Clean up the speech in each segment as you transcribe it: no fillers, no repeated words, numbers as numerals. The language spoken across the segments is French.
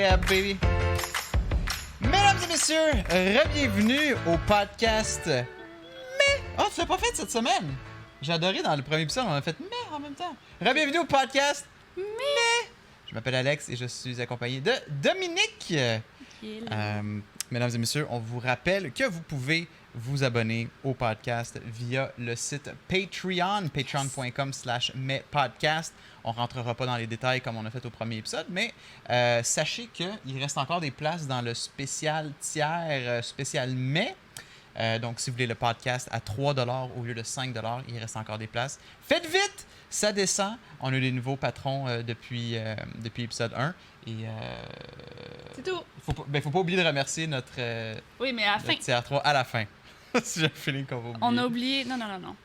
Yeah, baby! Mesdames et messieurs, bienvenue au podcast Mais... Oh, tu l'as pas fait cette semaine? J'ai adoré dans le premier épisode, on a fait Mais en même temps. Bienvenue au podcast Mais... Je m'appelle Alex et je suis accompagné de Dominique. Mesdames et messieurs, on vous rappelle que vous pouvez vous abonner au podcast via le site Patreon, patreon.com/mespodcast. On ne rentrera pas dans les détails comme on a fait au premier épisode, mais sachez qu'il reste encore des places dans le spécial tiers, spécial mai. Donc, si vous voulez le podcast à 3$ au lieu de 5$, il reste encore des places. Faites vite! Ça descend. On a eu des nouveaux patrons depuis l'épisode 1. Et c'est tout. Faut pas oublier de remercier notre, oui, mais à la fin. tiers 3 à la fin. Si j'ai un feeling qu'on va oublier. On a oublié... Non?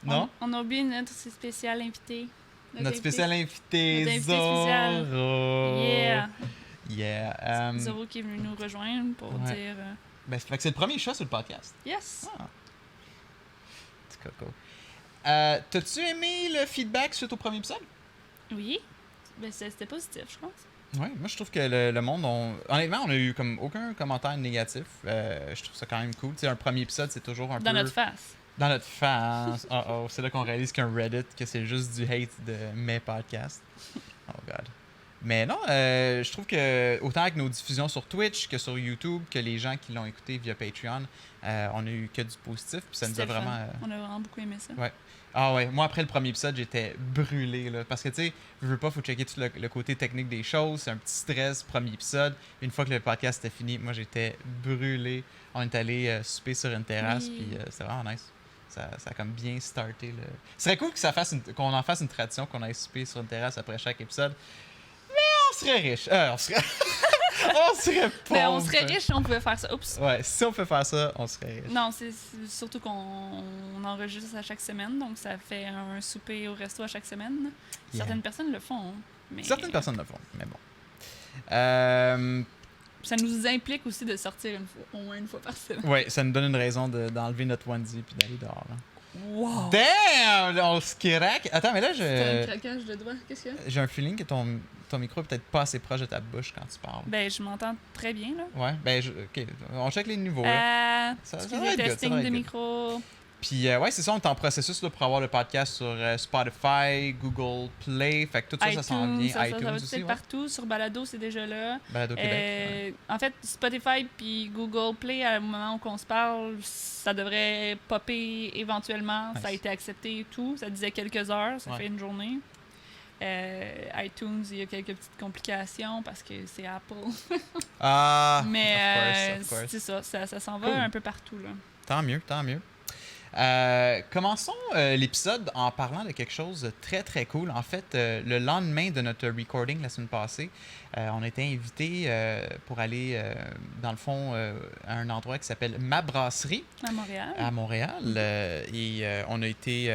Non? On a oublié notre spécial invité. Notre spécial invité, notre invité Zoro. Spécial. Yeah. Zoro qui est venu nous rejoindre pour dire... Fait que c'est le premier chat sur le podcast. Yes. Petit coco. T'as-tu aimé le feedback suite au premier épisode? Oui. Ben, c'était positif, je pense. Oui, moi je trouve que le monde, honnêtement, on a eu comme aucun commentaire négatif. Je trouve ça quand même cool. Tu sais, un premier épisode, c'est toujours un peu... Dans notre face. Dans notre face. C'est là qu'on réalise qu'un Reddit, que c'est juste du hate de mes podcasts. Oh God. Mais non, je trouve que autant avec nos diffusions sur Twitch que sur YouTube, que les gens qui l'ont écouté via Patreon, on a eu que du positif. Puis ça nous a vraiment... On a vraiment beaucoup aimé ça. Ouais. Ah ouais, moi après le premier épisode, j'étais brûlé là, parce que tu sais, je veux pas, faut checker tout le côté technique des choses, c'est un petit stress, premier épisode. Une fois que le podcast était fini, moi j'étais brûlé. On est allé souper sur une terrasse, puis c'était vraiment nice. Ça a comme bien starté. Là. Ce serait cool que qu'on en fasse une tradition, qu'on aille souper sur une terrasse après chaque épisode. Mais on serait riche. On serait... on serait pauvre. Mais on serait riche si on pouvait faire ça. Oups. Ouais, si on peut faire ça, on serait riche. Non, c'est surtout qu'on enregistre à chaque semaine, donc ça fait un souper au resto à chaque semaine. Yeah. Certaines personnes le font. Mais... Certaines personnes le font, mais bon. Ça nous implique aussi de sortir au moins une fois par semaine. Ouais, ça nous donne une raison d'enlever notre onesie puis d'aller dehors. Hein. Wow! Damn! On se craque. Attends, mais là, C'est un craquage de doigts. Qu'est-ce qu'il y a? j'ai un feeling que ton micro est peut-être pas assez proche de ta bouche quand tu parles. Ben, je m'entends très bien, là. Ouais, OK. On check les niveaux. Là. Ça va Excusez, être good, ça testing va être de good. micro. Puis, ouais, c'est ça, on est en processus là, pour avoir le podcast sur Spotify, Google Play. Fait que tout ça, iTunes, ça s'en vient. ça iTunes va aussi. être partout. Sur Balado, c'est déjà là. Balado Québec. En fait, Spotify puis Google Play, à un moment où on se parle, ça devrait popper éventuellement. Nice. Ça a été accepté et tout. Ça disait quelques heures, ça fait une journée. iTunes, il y a quelques petites complications parce que c'est Apple. Mais of course. c'est ça s'en va Cool. un peu partout, là. Tant mieux, tant mieux. Commençons l'épisode en parlant de quelque chose de très très cool. En fait, le lendemain de notre recording la semaine passée, on a été invités pour aller dans le fond à un endroit qui s'appelle Ma Brasserie À Montréal. et on a été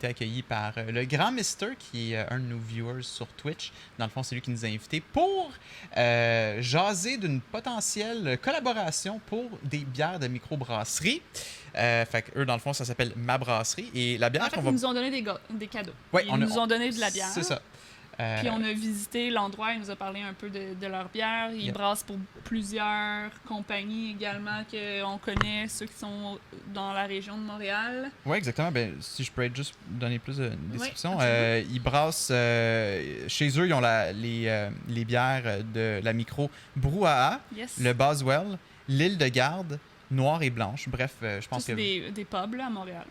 accueillis par le grand Mister qui est un de nos viewers sur Twitch. Dans le fond, c'est lui qui nous a invités pour jaser d'une potentielle collaboration pour des bières de microbrasserie. Fait que eux, dans le fond, ça s'appelle Ma Brasserie. Et la bière En fait, ils nous ont donné des cadeaux. Ouais, Ils nous ont donné de la bière. C'est ça. Puis on a visité l'endroit, ils nous ont parlé un peu de leur bière. Ils brassent pour plusieurs compagnies également qu'on connaît, ceux qui sont dans la région de Montréal. Oui, exactement. Ben, si je peux juste donner plus de description. Oui, ils brassent... chez eux, ils ont les bières de la micro Brouhaha, Yes. le Boswell, l'Île de Garde, Noire et Blanche. Bref, je pense C'est que... des pubs là, à Montréal.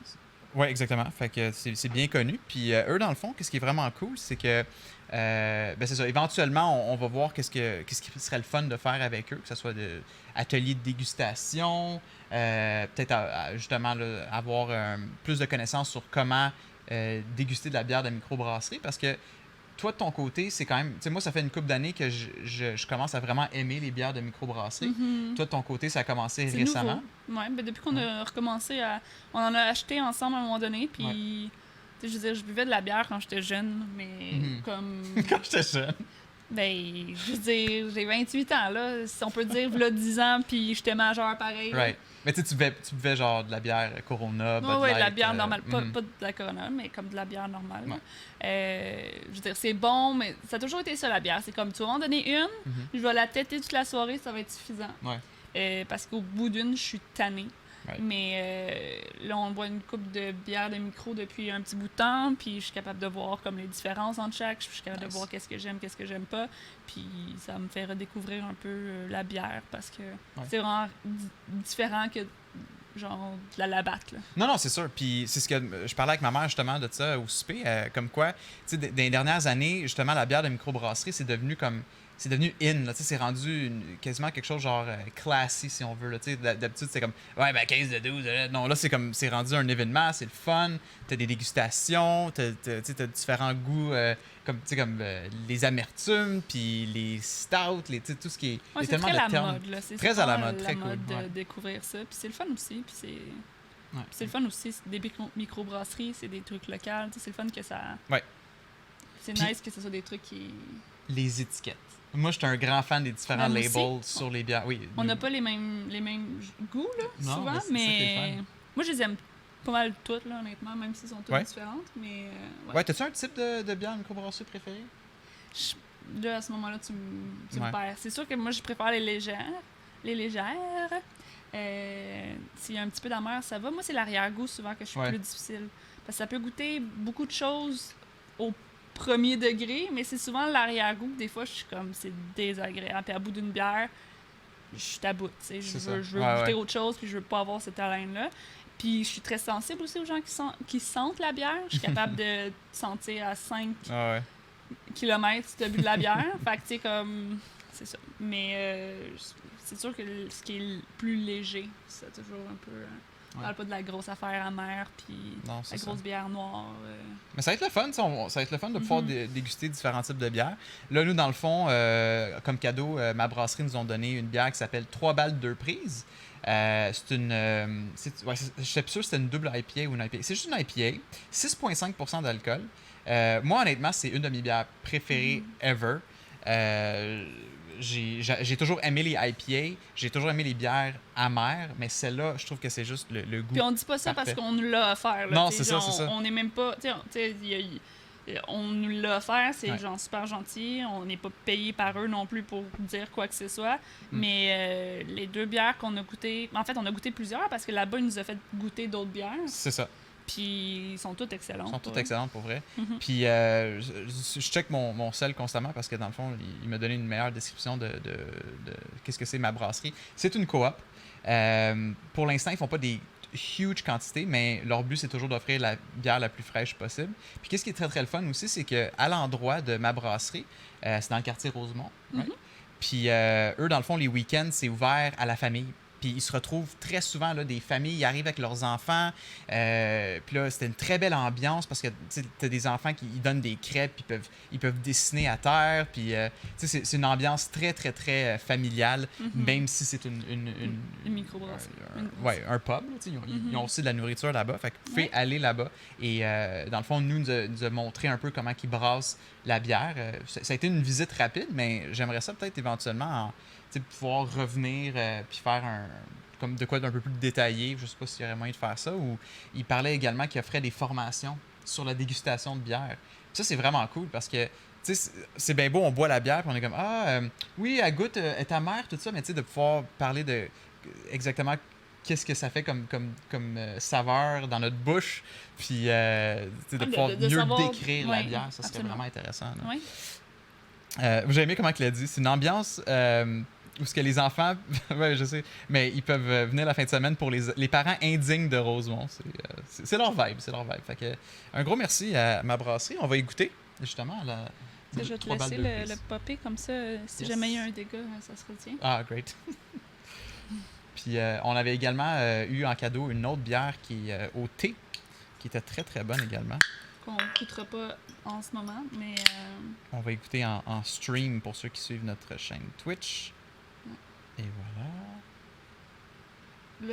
Oui, exactement. Fait que c'est bien connu. Puis eux, dans le fond, ce qui est vraiment cool, c'est que c'est ça. Éventuellement, on va voir qu'est-ce qui serait le fun de faire avec eux, que ce soit atelier de dégustation, peut-être justement là, avoir plus de connaissances sur comment déguster de la bière de microbrasserie, parce que toi, de ton côté, c'est quand même... Tu sais, moi, ça fait une couple d'années que je commence à vraiment aimer les bières de microbrasserie. Mm-hmm. Toi, de ton côté, ça a commencé C'est récemment. Oui, ben depuis qu'on a recommencé à... On en a acheté ensemble à un moment donné, puis... Tu sais, je veux dire, je buvais de la bière quand j'étais jeune, mais comme... Quand j'étais jeune. Ben, je veux dire, j'ai 28 ans, là. Si on peut dire, v'là 10 ans, puis j'étais majeur pareil. Right. Mais tu buvais genre de la bière Corona, Bud Oui, de la Light, bière normale. Pas de la Corona, mais comme de la bière normale. Ouais. Je veux dire, c'est bon, mais ça a toujours été ça, la bière. C'est comme, tu vas en donner une, je vais la têter toute la soirée, ça va être suffisant. Ouais. Parce qu'au bout d'une, je suis tannée. Right. Mais là, on boit une coupe de bière de micro depuis un petit bout de temps, puis je suis capable de voir comme les différences entre chaque, je suis capable de voir qu'est-ce que j'aime pas, puis ça me fait redécouvrir un peu la bière, parce que c'est vraiment différent que genre de la labatte, là. Non, c'est sûr. Puis c'est ce que je parlais avec ma mère justement de ça au souper, comme quoi, tu sais, dans les dernières années, justement, la bière de microbrasserie, c'est devenu in, là, tu sais, c'est rendu quasiment quelque chose genre classy, si on veut, là, tu sais, d'habitude, c'est comme, ouais, ben 15 de 12, non, là, c'est rendu un événement, c'est le fun, t'as des dégustations, t'as différents goûts, comme, tu sais, comme les amertumes, puis les stouts, tu sais, tout ce qui est... Ouais, c'est très la mode, là. C'est très à la mode, la très mode cool. de découvrir ça, puis c'est le fun aussi, puis c'est... Ouais. C'est le fun aussi, c'est des microbrasseries, c'est des trucs locaux, tu sais, c'est le fun que ça... Ouais. C'est nice que ce soit des trucs qui... Les étiquettes. Moi, je suis un grand fan des différents Même labels aussi, sur les bières. Oui, on n'a pas les mêmes goûts, là, non, souvent, c'est mais moi, je les aime pas mal toutes, là, honnêtement, même s'ils sont toutes différentes, mais... Ouais, t'as-tu un type de bière microbrasserie préféré? Là, à ce moment-là, tu me perds. C'est sûr que moi, je préfère les légères. Les légères. S'il y a un petit peu d'amer, ça va. Moi, c'est l'arrière-goût, souvent, que je suis plus difficile. Parce que ça peut goûter beaucoup de choses au premier degré, mais c'est souvent l'arrière-goût que des fois, je suis comme, c'est désagréable. Puis à bout d'une bière, je suis à bout, tu sais. Je veux goûter autre chose, puis je veux pas avoir cette haleine-là. Puis je suis très sensible aussi aux gens qui sentent la bière. Je suis capable de sentir à 5 kilomètres si tu as bu de la bière. Fait que, tu sais, comme... C'est ça. Mais c'est sûr que ce qui est le plus léger, c'est toujours un peu... On parle pas de la grosse affaire amère, puis la grosse bière noire. Mais ça va être le fun, ça va être le fun de pouvoir déguster différents types de bières. Là, nous, dans le fond, comme cadeau, ma brasserie nous ont donné une bière qui s'appelle 3 balles 2 prises. C'est une... je sais plus sûr si c'est une double IPA ou une IPA. C'est juste une IPA, 6,5% d'alcool. Moi, honnêtement, c'est une de mes bières préférées ever. J'ai toujours aimé les IPA, j'ai toujours aimé les bières amères, mais celle-là, je trouve que c'est juste le goût. Puis on dit pas ça parce qu'on nous l'a offert. Là, non, c'est ça, c'est ça. On n'est même pas... on nous l'a offert, c'est genre super gentil. On n'est pas payé par eux non plus pour dire quoi que ce soit. Mais les deux bières qu'on a goûtées... En fait, on a goûté plusieurs parce que là-bas, ils nous ont fait goûter d'autres bières. C'est ça. Puis ils sont toutes excellentes. Ils sont toutes excellentes pour vrai. Puis je check mon sel constamment parce que dans le fond, il m'a donné une meilleure description de qu'est-ce que c'est ma brasserie. C'est une coop. Pour l'instant, ils font pas des huge quantités, mais leur but, c'est toujours d'offrir la bière la plus fraîche possible. Puis qu'est-ce qui est très, très le fun aussi, c'est qu'à l'endroit de ma brasserie, c'est dans le quartier Rosemont. Right? Puis eux, dans le fond, les week-ends, c'est ouvert à la famille. Puis ils se retrouvent très souvent, là, des familles, ils arrivent avec leurs enfants. Puis là, c'était une très belle ambiance parce que tu as des enfants qui ils donnent des crêpes, puis ils peuvent dessiner à terre. Puis c'est une ambiance très, très, très familiale, même si c'est une microbrasserie. Un pub. Ils ont aussi de la nourriture là-bas. Fait que vous pouvez aller là-bas. Et dans le fond, nous a montré un peu comment ils brassent la bière. Ça a été une visite rapide, mais j'aimerais ça peut-être éventuellement pouvoir revenir puis faire comme de quoi d'un peu plus détaillé. Je sais pas s'il y aurait moyen de faire ça. Ou il parlait également qu'il offrait des formations sur la dégustation de bière. Puis ça, c'est vraiment cool parce que c'est bien beau, on boit la bière puis on est comme oui, elle goûte, elle est amère, tout ça, mais de pouvoir parler de exactement qu'est-ce que ça fait comme saveur dans notre bouche, puis de pouvoir mieux décrire la bière, ça serait vraiment intéressant. Oui. J'ai aimé comment il a dit. C'est une ambiance où ce que les enfants, ouais, je sais, mais ils peuvent venir la fin de semaine pour les parents indignes de Rosemont. C'est leur vibe, Fait que, un gros merci à ma brasserie. On va y goûter, justement, à la... Je vais te laisser le popper comme ça. Si jamais il y a un dégât, ça se retient. Ah, great. Puis on avait également eu en cadeau une autre bière qui est au thé, qui était très, très bonne également. Qu'on ne goûtera pas en ce moment, mais... On va écouter en stream pour ceux qui suivent notre chaîne Twitch. Et voilà.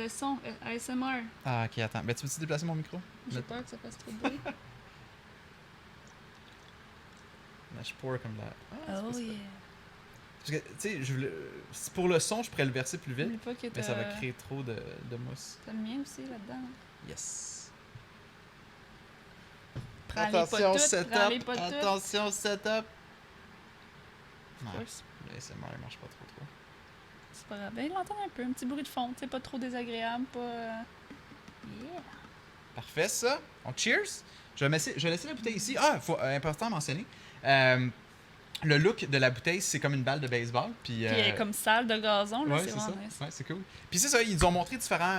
Le son, ASMR. Ah, ok, attends. Ben, tu peux-tu déplacer mon micro? J'ai peur que ça fasse trop de bruit. Là, je pour comme là. Oh yeah. Parce que, tu sais, pour le son, je pourrais le verser plus vite, N'oublie pas que mais ça va créer trop de mousse. T'as le mien aussi là-dedans. Yes. Attention, setup. Attention, setup. Non, Course. l'ASMR, il marche pas trop. C'est pas grave. Ben, il l'entend un peu, un petit bruit de fond, tu sais, pas trop désagréable, pas... Yeah! Parfait, ça. On cheers. Je vais laisser la bouteille ici. Ah, important à mentionner. Le look de la bouteille, c'est comme une balle de baseball. Puis elle est comme salle de gazon, là, ouais, c'est vraiment nice. Ouais, c'est cool. Puis c'est ça, ils nous ont montré différents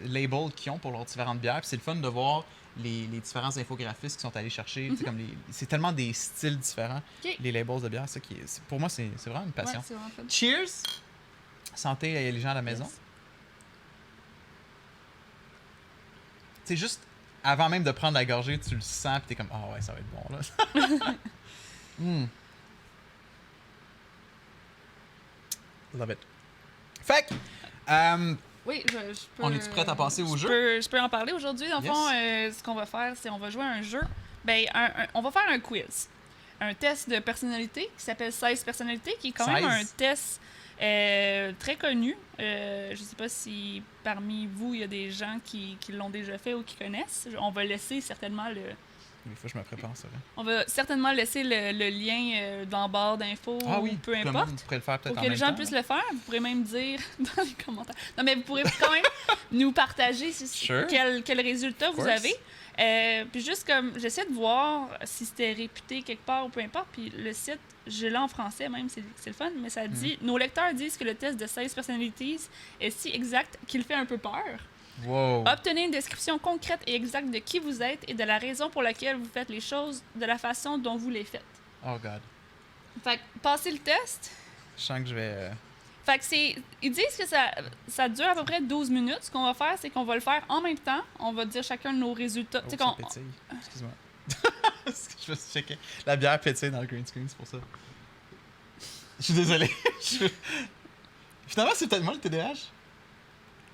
labels qu'ils ont pour leurs différentes bières. Puis c'est le fun de voir les différents infographistes qui sont allés chercher. C'est tellement des styles différents, les labels de bière. Ça pour moi, c'est vraiment une passion. Ouais, c'est vraiment fun. Cheers! Santé les gens à la maison. Yes. C'est juste, avant même de prendre la gorgée, tu le sens, puis t'es comme, ah ouais, ça va être bon, là. Love it. Fait que, oui, je peux... On est-tu prête à passer au jeu? Je peux en parler aujourd'hui. Dans le fond, ce qu'on va faire, c'est on va jouer à un jeu. Ben, on va faire un quiz. Un test de personnalité qui s'appelle 16 personnalités, qui est quand même un test très connu. Je sais pas si parmi vous, il y a des gens qui l'ont déjà fait ou qui connaissent. On va laisser certainement il faut que je me prépare, ça. On va certainement laisser le lien dans barre d'infos ou peu importe. Vous pourrez le faire peut-être pour que les gens puissent le faire. Vous pourrez même dire dans les commentaires. Non, mais vous pourrez quand même nous partager quel résultat vous avez. Puis juste comme, j'essaie de voir si c'était réputé quelque part ou peu importe. Puis le site, je l'ai en français même, c'est le fun, mais ça dit, nos lecteurs disent que le test de 16 personnalities est si exact qu'il fait un peu peur. Wow. Obtenez une description concrète et exacte de qui vous êtes et de la raison pour laquelle vous faites les choses de la façon dont vous les faites. Oh God. Fait que, passez le test. Je sens que je vais... Fait que ils disent que ça dure à peu près 12 minutes. Ce qu'on va faire, c'est qu'on va le faire en même temps. On va dire chacun de nos résultats. Oh, ça pétille. Excuse-moi. Je vais checker. La bière pétille dans le green screen, c'est pour ça. Je suis désolé. Finalement, c'est peut-être moi le TDAH.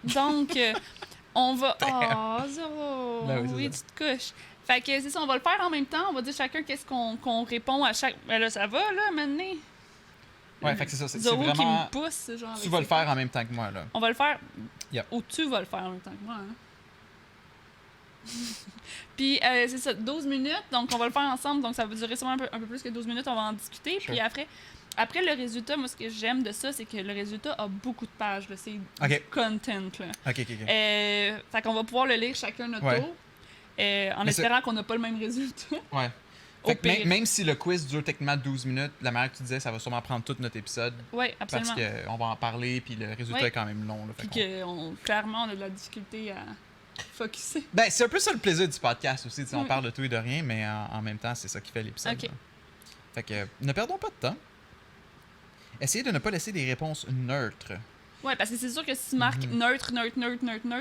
Donc, on va... Oh, Zoro! Ben oui, tu te couches. Fait que c'est ça, on va le faire en même temps. On va dire chacun qu'est-ce qu'on répond à chaque... Ben là, ça va, là, maintenant. Ouais, fait que c'est ça. C'est Zoro vraiment... qui me pousse, genre. Tu vas le faire en même temps que moi, là. On va le faire... Yep. Ou tu vas le faire en même temps que moi, hein. Puis, c'est ça, 12 minutes. Donc, on va le faire ensemble. Donc, ça va durer sûrement un peu plus que 12 minutes. On va en discuter. Sure. Puis après le résultat, moi, ce que j'aime de ça, c'est que le résultat a beaucoup de pages. Là. C'est du content. Là. OK. Fait qu'on va pouvoir le lire chacun notre tour. En espérant qu'on n'a pas le même résultat. Ouais. Fait que même si le quiz dure techniquement 12 minutes, la manière que tu disais, ça va sûrement prendre tout notre épisode. Oui, absolument. Parce qu'on va en parler, puis le résultat est quand même long. Là, puis clairement, on a de la difficulté à focusser. Ben, c'est un peu ça le plaisir du podcast aussi. On parle de tout et de rien, mais en même temps, c'est ça qui fait l'épisode. OK. Fait que ne perdons pas de temps. Essayez de ne pas laisser des réponses neutres. Oui, parce que c'est sûr que si tu marques neutre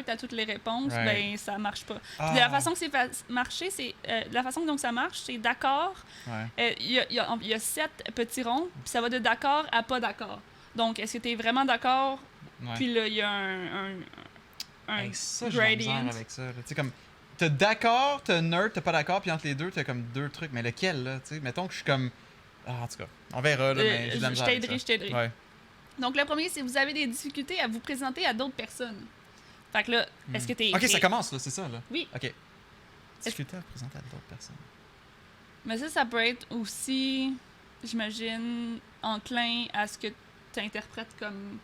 à toutes les réponses, ben ça marche pas. Puis la façon que c'est marché, c'est la façon dont ça marche, c'est d'accord. Il y a 7 petits ronds, puis ça va de d'accord à pas d'accord. Donc, est-ce que tu es vraiment d'accord? Puis là, il y a un gradient. Avec ça. Tu sais, comme, t'as d'accord, t'as nerd, t'as pas d'accord, puis entre les deux, t'as comme deux trucs. Mais lequel, là? Tu sais, mettons que je suis comme... en tout cas, on verra, là, mais j'ai de la misère avec ça. Je t'aiderai. Ouais. Donc, le premier, c'est que vous avez des difficultés à vous présenter à d'autres personnes. Fait que là, est-ce que t'es... OK, ça commence, là, c'est ça, là? Oui. OK. Difficulté à présenter à d'autres personnes. Mais ça peut être aussi, j'imagine, enclin à ce que tu interprètes comme...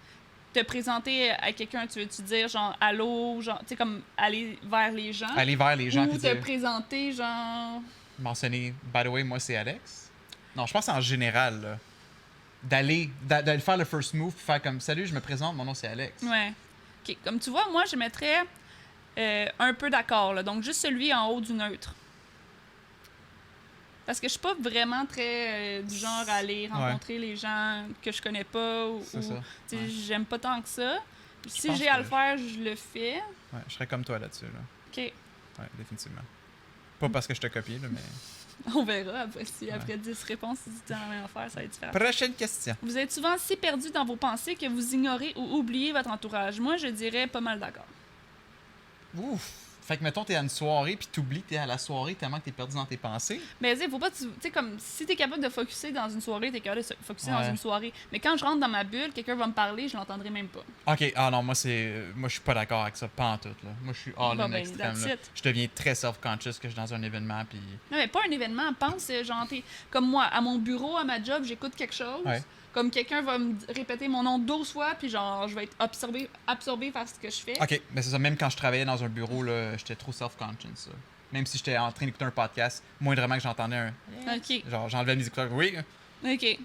Te présenter à quelqu'un, tu veux-tu dire, genre, allô, genre, tu sais, comme aller vers les gens. Aller vers les gens, ou te présenter, genre... Mentionner, by the way, moi, c'est Alex. Non, je pense en général, là. D'aller faire le first move, puis faire comme, salut, je me présente, mon nom, c'est Alex. Ouais. OK, comme tu vois, moi, je mettrais un peu d'accord, là. Donc, juste celui en haut du neutre. Parce que je suis pas vraiment très du genre à aller rencontrer les gens que je connais pas ou j'aime pas tant que ça. Si j'ai à le faire, je le fais. Ouais, je serais comme toi là-dessus. Là. OK. Ouais, définitivement. Pas parce que je te copie, là, mais... On verra après, après 10 réponses, si tu as la même affaire, ça va être différent. Prochaine question. Vous êtes souvent si perdu dans vos pensées que vous ignorez ou oubliez votre entourage. Moi, je dirais pas mal d'accord. Ouf! Fait que, mettons, t'es à une soirée, puis t'oublies que t'es à la soirée tellement que t'es perdu dans tes pensées. Mais faut pas, tu sais, comme, si t'es capable de focusser dans une soirée, t'es capable de focusser dans une soirée. Mais quand je rentre dans ma bulle, quelqu'un va me parler, je l'entendrai même pas. OK, non, moi, je suis pas d'accord avec ça, pas en tout, là. Moi, je suis all-in extrême, là. Je deviens très self-conscious que je suis dans un événement, puis... Non, mais pas un événement, pense, genre, comme moi, à mon bureau, à ma job, j'écoute quelque chose... Ouais. Comme quelqu'un va me répéter mon nom 12 fois, puis genre, je vais être absorbé par ce que je fais. OK, mais c'est ça. Même quand je travaillais dans un bureau, là, j'étais trop self-conscious. Même si j'étais en train d'écouter un podcast, moindrement que j'entendais un... OK. Genre, j'enlevais mes écouteurs. Oui. OK.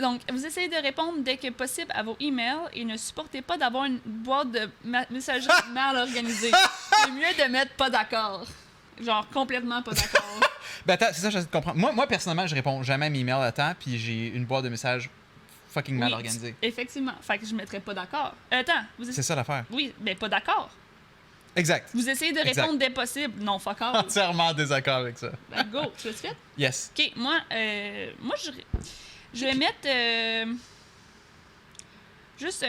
Donc, vous essayez de répondre dès que possible à vos emails et ne supportez pas d'avoir une boîte de messagerie mal organisée. C'est mieux de mettre pas d'accord. Genre, complètement pas d'accord. Ben attends, c'est ça, j'essaie de comprendre. Moi, personnellement, je réponds jamais à mes emails à temps, puis j'ai une boîte de messages fucking mal organisée. Effectivement. Fait que je mettrais pas d'accord. Attends. C'est ça l'affaire. Oui, mais pas d'accord. Exact. Vous essayez de répondre dès possible. Non, fuck off. Entièrement désaccord avec ça. Ben, go. Tu l'as fait? Yes. OK, moi je vais mettre juste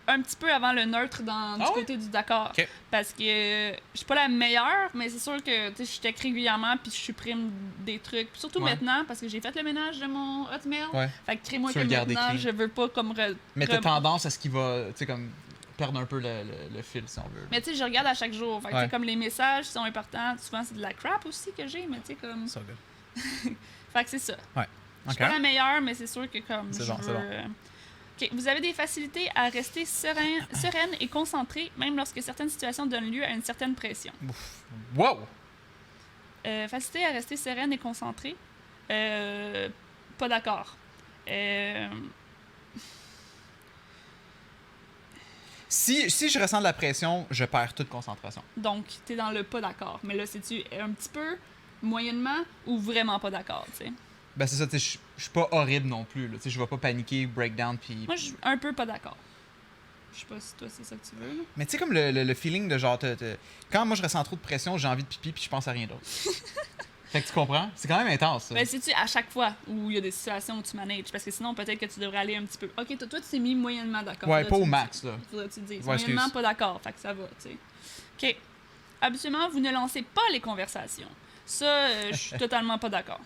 un petit peu avant le neutre du côté du d'accord. Okay. Parce que je suis pas la meilleure, mais c'est sûr que je check régulièrement puis je supprime des trucs. Puis surtout maintenant, parce que j'ai fait le ménage de mon Hotmail. Ouais. Fait que crée-moi que maintenant, je veux pas comme... Mais t'as tendance à ce qu'il va, tu sais, comme perdre un peu le fil, si on veut. Mais tu sais, je regarde à chaque jour. Fait que comme les messages sont importants, souvent c'est de la crap aussi que j'ai, mais tu sais, comme... So good. Fait que c'est ça. Ouais. Je suis pas la meilleure, mais c'est sûr que comme c'est je bon, veux... Okay. Vous avez des facilités à rester sereine et concentrée, même lorsque certaines situations donnent lieu à une certaine pression. Wow! Facilité à rester sereine et concentrée. Pas d'accord. Si je ressens de la pression, je perds toute concentration. Donc, t'es dans le pas d'accord. Mais là, c'est-tu un petit peu, moyennement, ou vraiment pas d'accord, tu sais? Ben c'est ça, tu sais, je suis pas horrible non plus, là. Tu sais, je vais pas paniquer, breakdown, puis... Moi, je suis un peu pas d'accord. Je sais pas si toi, c'est ça que tu veux, là. Mais tu sais, comme le feeling de genre... Quand moi, je ressens trop de pression, j'ai envie de pipi, puis je pense à rien d'autre. Fait que tu comprends? C'est quand même intense, ça. Ben, c'est-tu à chaque fois où il y a des situations où tu manages? Parce que sinon, peut-être que tu devrais aller un petit peu... OK, toi, tu t'es mis moyennement d'accord. Ouais, là, pas au max, là. Faudrait que tu te dises. Ouais, moyennement pas d'accord, fait que ça va, tu sais. OK. Habituellement, vous ne lancez pas les conversations. Ça, je suis totalement pas d'accord.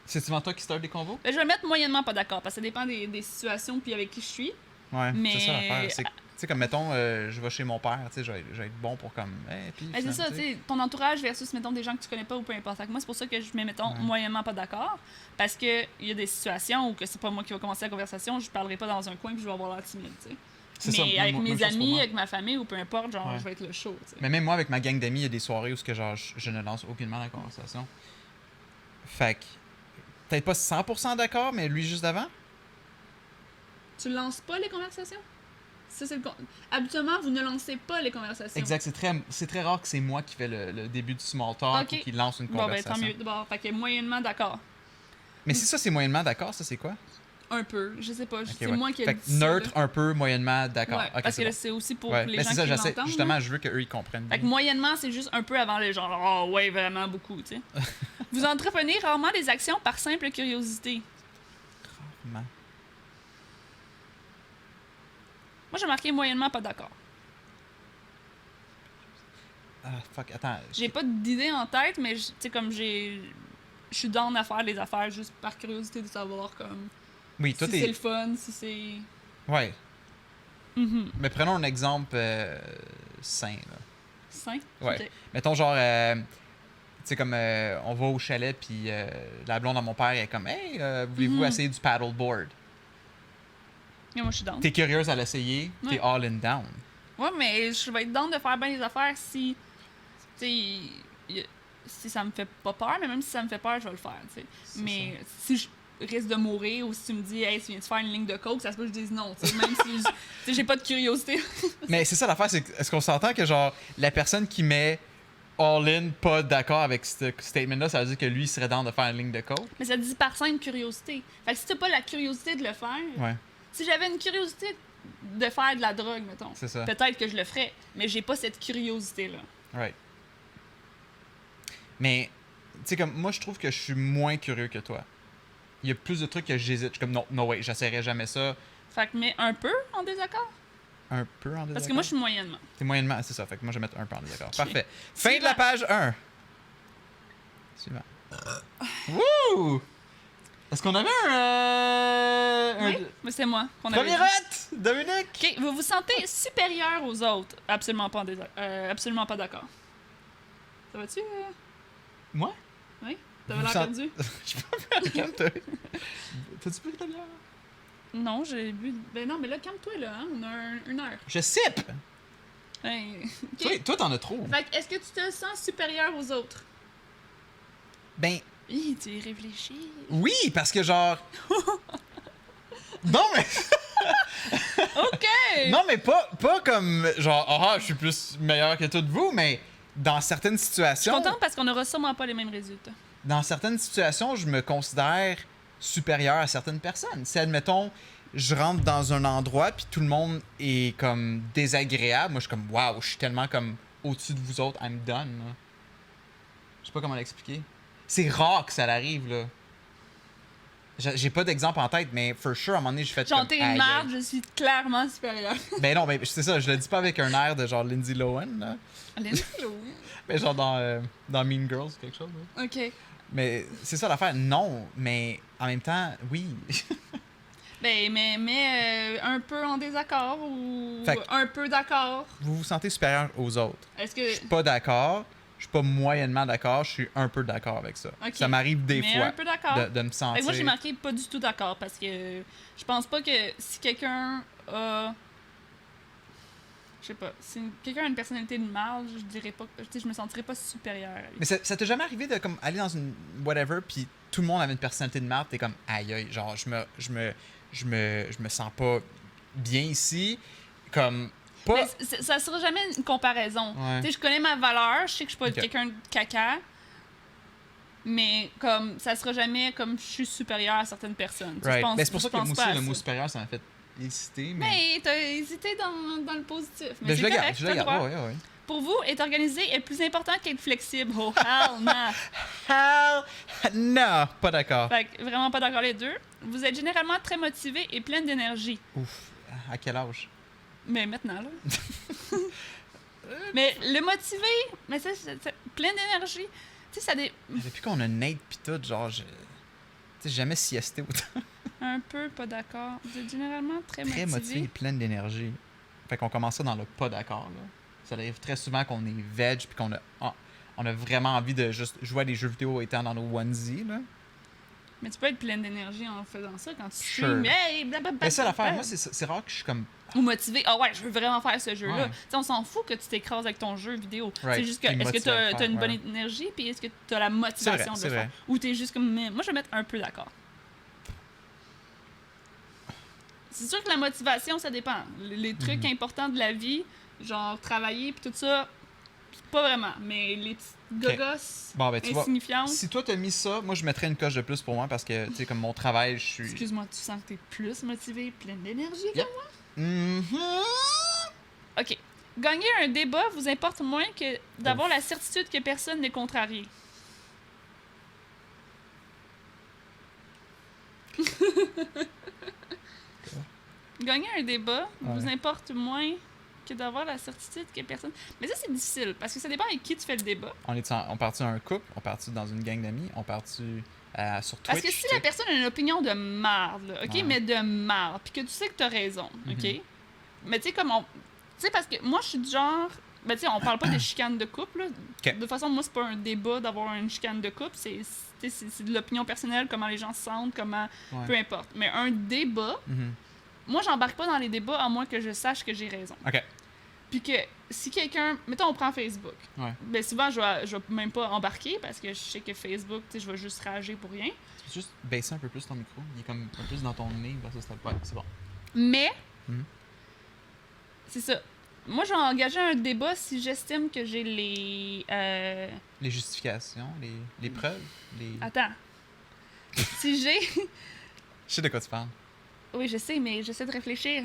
C'est souvent toi qui start des convos? Ben, je vais mettre moyennement pas d'accord, parce que ça dépend des situations puis avec qui je suis. Ouais, mais... c'est ça l'affaire. Tu sais, comme, mettons, je vais chez mon père, tu sais, je vais être bon pour comme... Hey, puis, c'est ça, tu sais, ton entourage versus, mettons, des gens que tu connais pas ou peu importe. Moi, c'est pour ça que je mets, mettons, moyennement pas d'accord, parce que il y a des situations où que c'est pas moi qui va commencer la conversation, je parlerai pas dans un coin puis je vais avoir l'air timide, tu sais. Mais ça, avec mes amis, avec ma famille ou peu importe, genre, je vais être le show, tu sais. Mais même moi, avec ma gang d'amis, il y a des soirées où que, genre, je ne lance aucunement la conversation. Fait que... Peut-être pas 100% d'accord, mais lui juste d'avant? Tu lances pas les conversations? Ça, habituellement, vous ne lancez pas les conversations. Exact. C'est très rare que c'est moi qui fais le début du small talk ou qui lance une conversation. Bon, ben tant mieux. D'abord, fait que moyennement d'accord. Mais si ça, c'est moyennement d'accord, ça, c'est quoi? Un peu. Je sais pas. C'est moi qui ai dit ça. Neutre, un peu, moyennement d'accord. Ouais, okay, parce que là, c'est aussi pour les gens ça, qui l'entendent. Justement, je veux qu'eux, ils comprennent bien. Fait que moyennement, c'est juste un peu avant les gens. Oh, ouais, vraiment beaucoup, tu sais. Vous entreprenez rarement des actions par simple curiosité. Rarement. Moi, j'ai marqué moyennement pas d'accord. Ah, fuck, attends. J'ai pas d'idée en tête, mais tu sais, comme je suis down à faire les affaires juste par curiosité de savoir, comme. Oui, toi, si c'est le fun, si c'est. Ouais. Mm-hmm. Mais prenons un exemple sain, là. Sain? Ouais. Okay. Mettons, genre. Tu sais, comme on va au chalet, puis la blonde à mon père est comme, hey, voulez-vous essayer du paddleboard? Et moi, je suis down. T'es curieuse à l'essayer, t'es all in down. Ouais, mais je vais être down de faire bien les affaires si. Tu sais, si ça me fait pas peur, mais même si ça me fait peur, je vais le faire, tu sais. Mais si je risque de mourir ou si tu me dis, hey, tu viens de faire une ligne de coke, ça se peut que je dise non, tu sais, même si j'ai pas de curiosité. Mais c'est ça l'affaire, c'est est-ce qu'on s'entend que, genre, la personne qui met all-in, pas d'accord avec ce statement-là, ça veut dire que lui, il serait down de faire une ligne de coke? Mais ça dit par simple curiosité. Fait que si t'as pas la curiosité de le faire, si j'avais une curiosité de faire de la drogue, mettons, peut-être que je le ferais, mais j'ai pas cette curiosité-là. Right. Mais, tu sais, comme, moi, je trouve que je suis moins curieux que toi. Il y a plus de trucs que j'hésite. Je suis comme, non, way, j'essaierai jamais ça. Fait que, mais un peu en désaccord? un peu en désaccord. Parce que moi, je suis moyennement. T'es moyennement, c'est ça. Fait que moi, je vais mettre un peu en désaccord. Okay. Parfait. Fin de la page 1. Suivant. Wouh! Est-ce qu'on avait Oui, mais c'est moi. Premier hot! Dominique! OK, vous vous sentez supérieur aux autres. Absolument pas, absolument pas d'accord. Ça va-tu? Moi? Oui? T'avais l'air perdu? Je suis pas perdu, calme-toi. T'as-tu pris ta bière? Non, j'ai bu... Ben non, mais là, calme-toi, là. Hein? On a une heure. Je sipe! Hey. Okay. Toi, t'en as trop. Fait que, est-ce que tu te sens supérieur aux autres? Ben... Hi, tu y réfléchis. Oui, parce que genre... Non, mais... OK! Non, mais pas comme genre, ah, je suis plus meilleur que toutes vous, mais dans certaines situations... Je suis contente parce qu'on n'aura sûrement pas les mêmes résultats. Dans certaines situations, je me considère supérieur à certaines personnes. Si, admettons, je rentre dans un endroit puis tout le monde est comme désagréable, moi, je suis comme, waouh, je suis tellement comme au-dessus de vous autres, I'm done. Là. Je sais pas comment l'expliquer. C'est rare que ça arrive, là. J'ai pas d'exemple en tête, mais for sure, à un moment donné, j'ai fait genre, comme... t'es une marde, je suis clairement supérieure. Ben non, mais c'est ça, je le dis pas avec un air de genre Lindsay Lohan, là. Lindsay Lohan? Mais genre dans Mean Girls, quelque chose, là. OK. Mais c'est ça l'affaire, non, mais en même temps, oui. Ben, mais un peu en désaccord ou Fait que- un peu d'accord? Vous vous sentez supérieur aux autres. Est-ce Je que... suis pas d'accord, je suis pas moyennement d'accord, je suis un peu d'accord avec ça. Ok. Ça m'arrive des mais fois un peu d'accord? de me sentir... Moi, j'ai marqué pas du tout d'accord parce que je pense pas que si quelqu'un a... Je sais pas. Si quelqu'un a une personnalité de mal, je dirais pas... Tu sais, je me sentirais pas supérieure à lui. Mais ça t'est jamais arrivé de comme aller dans une whatever puis tout le monde avait une personnalité de merde, t'es comme aïe aïe, genre je me sens pas bien ici, comme pas... Mais ça sera jamais une comparaison. Ouais. Tu sais, je connais ma valeur, je sais que je suis pas Ok. quelqu'un de caca, mais comme ça sera jamais comme je suis supérieure à certaines personnes. Tu sais, Right. je pense, Mais c'est pour ça je que moi pense aussi pas à le mot ça. supérieur ça m'a fait hésiter, mais... Mais t'as hésité dans le positif. Mais Ben, c'est je le correct, garde, je t'as le le garde. droit. Ouais, ouais. Pour vous, être organisé est plus important qu'être flexible. Oh, hell no! Hell non, pas d'accord. Fait que vraiment pas d'accord les deux. Vous êtes généralement très motivé et plein d'énergie. Ouf, à quel âge? Mais maintenant, là. Mais le motivé, mais ça, c'est plein d'énergie. Tu sais, ça Depuis qu'on a Nate pis tout, genre, tu sais, j'ai jamais siesté autant. un peu pas d'accord. Vous êtes généralement très Très motivé. motivé et plein d'énergie. Fait qu'on commence ça dans le pas d'accord, là. Ça arrive très souvent qu'on est veg puis qu'on a, on a vraiment envie de juste jouer à des jeux vidéo étant dans nos onesies, là. Mais tu peux être plein d'énergie en faisant ça quand tu Sure. stream. Hey, blablabla. Mais ça, l'affaire, moi, c'est rare que je suis comme... Ou motivé. Ah ouais, je veux vraiment faire ce jeu-là. Ouais. Tu sais, on s'en fout que tu t'écrases avec ton jeu vidéo. Right. C'est juste que, T'es est-ce que motivé à le t'as une faire, bonne ouais. énergie, puis est-ce que t'as la motivation C'est de le vrai. faire? Ou t'es juste comme, mais moi, je vais mettre un peu d'accord. C'est sûr que la motivation, ça dépend. Les trucs importants de la vie, genre travailler puis tout ça, pas vraiment. Mais les petites gogosses Bon, ben, tu vois, insignifiantes... si toi t'as mis ça, moi je mettrais une coche de plus pour moi parce que, tu sais, comme mon travail, je suis... Excuse-moi, tu sens que t'es plus motivé, pleine d'énergie Yep. que moi? Mhm. OK. Gagner un débat vous importe moins que d'avoir la certitude que personne n'est contrarié. Gagner un débat vous Ouais. importe moins que d'avoir la certitude que personne... Mais ça, c'est difficile, parce que ça dépend avec qui tu fais le débat. On part-tu un couple, on part-tu dans une gang d'amis, on part-tu sur Twitch. Parce que si la personne a une opinion de marde, là, OK, Ouais. mais de marde, puis que tu sais que t'as raison, OK? Mhm. Mais tu sais, comme on... Tu sais, parce que moi, je suis du genre... Ben, tu sais, on parle pas de chicane de couple, là. OK. De toute façon, moi, c'est pas un débat d'avoir une chicane de couple. C'est de l'opinion personnelle, comment les gens se sentent, comment... Ouais. Peu importe. Mais un débat, Mhm. moi, j'embarque pas dans les débats à moins que je sache que j'ai raison. OK. Puis que si quelqu'un... Mettons, on prend Facebook. Ouais. Ben, souvent, je vais même pas embarquer parce que je sais que Facebook, tu sais, je vais juste rager pour rien. Tu peux juste baisser un peu plus ton micro. Il est comme un peu plus dans ton nez versus ta... Ouais, c'est bon. Mais, Mhm. c'est ça. Moi, je vais engager un débat si j'estime que j'ai les... Les justifications, les preuves, les... Attends. Si j'ai... Je sais de quoi tu parles. Oui, je sais, mais j'essaie de réfléchir.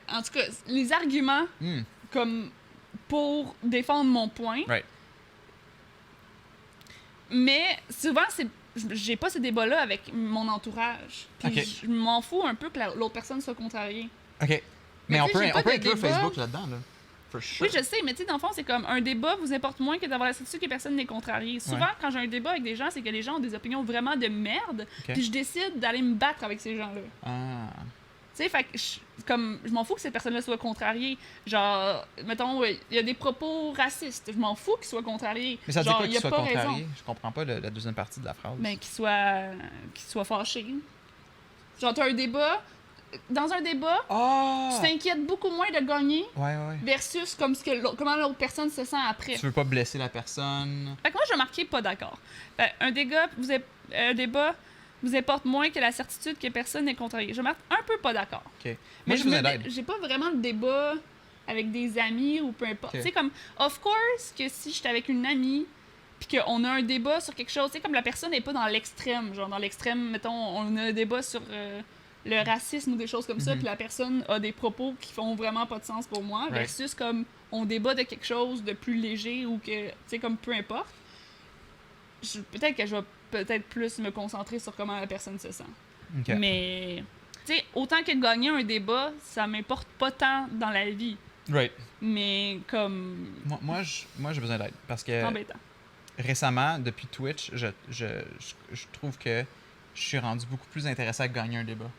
En tout cas, les arguments Hmm. comme pour défendre mon point. Right. Mais souvent, j'ai pas ce débat-là avec mon entourage. Puis Ok. je m'en fous un peu que l'autre personne soit contrariée. OK. Mais on tu sais, peut, j'ai pas on peut de inclure débat. Facebook là-dedans, là. For sure. Oui, je sais, mais tu sais, dans le fond, c'est comme un débat vous importe moins que d'avoir la certitude que personne n'est contrarié. Souvent, quand j'ai un débat avec des gens, c'est que les gens ont des opinions vraiment de merde, puis je décide d'aller me battre avec ces gens-là. Ah. Tu sais, fait que je m'en fous que cette personne-là soit contrariée. Genre, mettons, il y a des propos racistes. Je m'en fous qu'il soit contrarié. Mais ça dit genre, quoi qu'il soit contrarié? raison. Je comprends pas la deuxième partie de la phrase. Mais qu'il soit fâché. Genre, t'as un débat. Dans un débat, tu t'inquiètes beaucoup moins de gagner versus comme comment l'autre personne se sent après. Tu veux pas blesser la personne. Fait que moi, je vais marquer pas d'accord. Un débat vous importe moins que la certitude que personne n'est contrarié. Je marque un peu pas d'accord. Okay. Mais moi, j'ai pas vraiment de débat avec des amis ou peu importe. Tu sais, comme, of course, que si j'étais avec une amie puis qu'on a un débat sur quelque chose, tu sais, comme la personne n'est pas dans l'extrême. Genre, dans l'extrême, mettons, on a un débat sur le racisme ou des choses comme ça, puis la personne a des propos qui font vraiment pas de sens pour moi, versus comme on débat de quelque chose de plus léger ou que, tu sais, comme peu importe. Peut-être que je vais plus me concentrer sur comment la personne se sent. Okay. Mais, tu sais, autant que de gagner un débat, ça m'importe pas tant dans la vie. Right. Mais comme... Moi, j'ai besoin d'aide. Parce que embêtant. Récemment, depuis Twitch, je trouve que je suis rendu beaucoup plus intéressé à gagner un débat.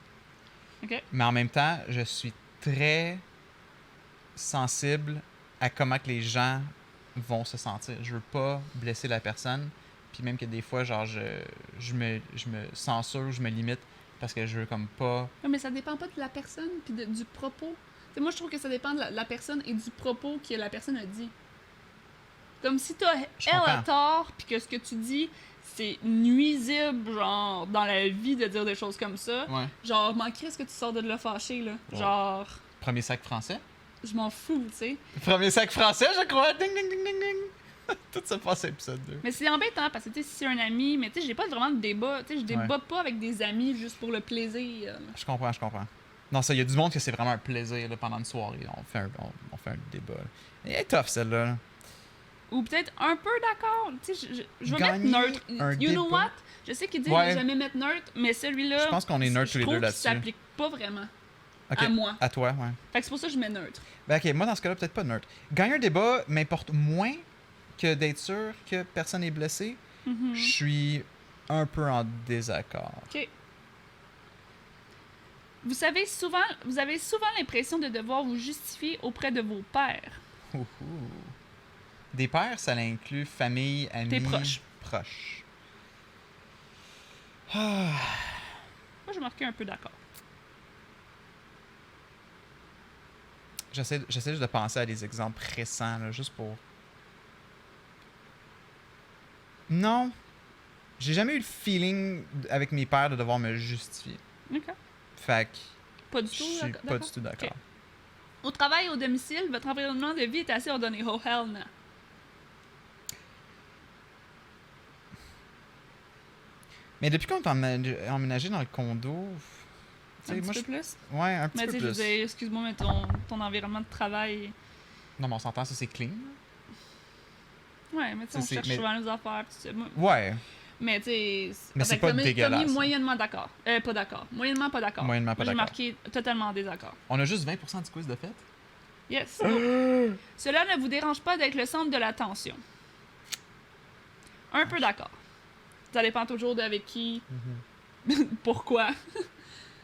Okay. Mais en même temps, je suis très sensible à comment que les gens vont se sentir. Je veux pas blesser la personne. Puis même que des fois, genre, je me censure, je me limite parce que je veux comme pas... Non, mais ça dépend pas de la personne puis du propos. T'sais, moi, je trouve que ça dépend de la personne et du propos que la personne a dit. Comme si elle a tort puis que ce que tu dis, c'est nuisible, genre, dans la vie de dire des choses comme ça. Ouais. Genre, m'en crisse que tu sors de là fâché, là. Ouais. Genre... Premier sac français? Je m'en fous, tu sais. Premier sac français, je crois! Ding, ding, ding, ding, ding! Tout ça passe à épisode 2. Mais c'est embêtant parce que tu sais, si c'est un ami, mais tu sais, j'ai pas vraiment de débat. Tu sais, je débat pas avec des amis juste pour le plaisir. Je comprends. Non, ça, il y a du monde que c'est vraiment un plaisir là, pendant une soirée. On fait un débat. Elle est tough, celle-là. Là. Ou peut-être un peu d'accord. Tu sais, je vais mettre neutre. You know what? Je sais qu'ils disent de jamais mettre neutre, mais celui-là. Je pense qu'on est neutre tous les deux là-dessus. Ça s'applique pas vraiment. Okay. À moi. À toi, ouais. Fait que c'est pour ça que je mets neutre. Ben, ok, moi dans ce cas-là, peut-être pas neutre. Gagner un débat m'importe moins que d'être sûr que personne n'est blessé. Mm-hmm. Je suis un peu en désaccord. OK. Vous avez souvent l'impression de devoir vous justifier auprès de vos pairs. Des pairs, ça inclut famille, amis... Tes proches. Ah. Moi, j'ai marqué un peu d'accord. J'essaie juste de penser à des exemples récents, là, juste pour... Non. J'ai jamais eu le feeling avec mes pères de devoir me justifier. OK. Fait que... Pas du tout d'accord? Je suis pas du tout d'accord. Okay. Au travail et au domicile, votre environnement de vie est assez ordonné. Oh hell no. Mais depuis qu'on est emménagé dans le condo... Un petit peu plus? Ouais, un petit peu plus. Mais tu sais, je veux dire, excuse-moi, mais ton environnement de travail... Non, mais on s'entend, ça c'est clean. Ouais, mais tu sais, on cherche souvent nos affaires. Ouais. Mais tu sais... Mais c'est pas dégueulasse. T'as mis moyennement d'accord. Pas d'accord. Moyennement pas d'accord. Moyennement pas d'accord. Moi, j'ai marqué totalement désaccord. On a juste 20% du quiz de fait? Yes. Cela ne vous dérange pas d'être le centre de l'attention. Un peu d'accord. Ça dépend toujours d'avec qui. Pourquoi.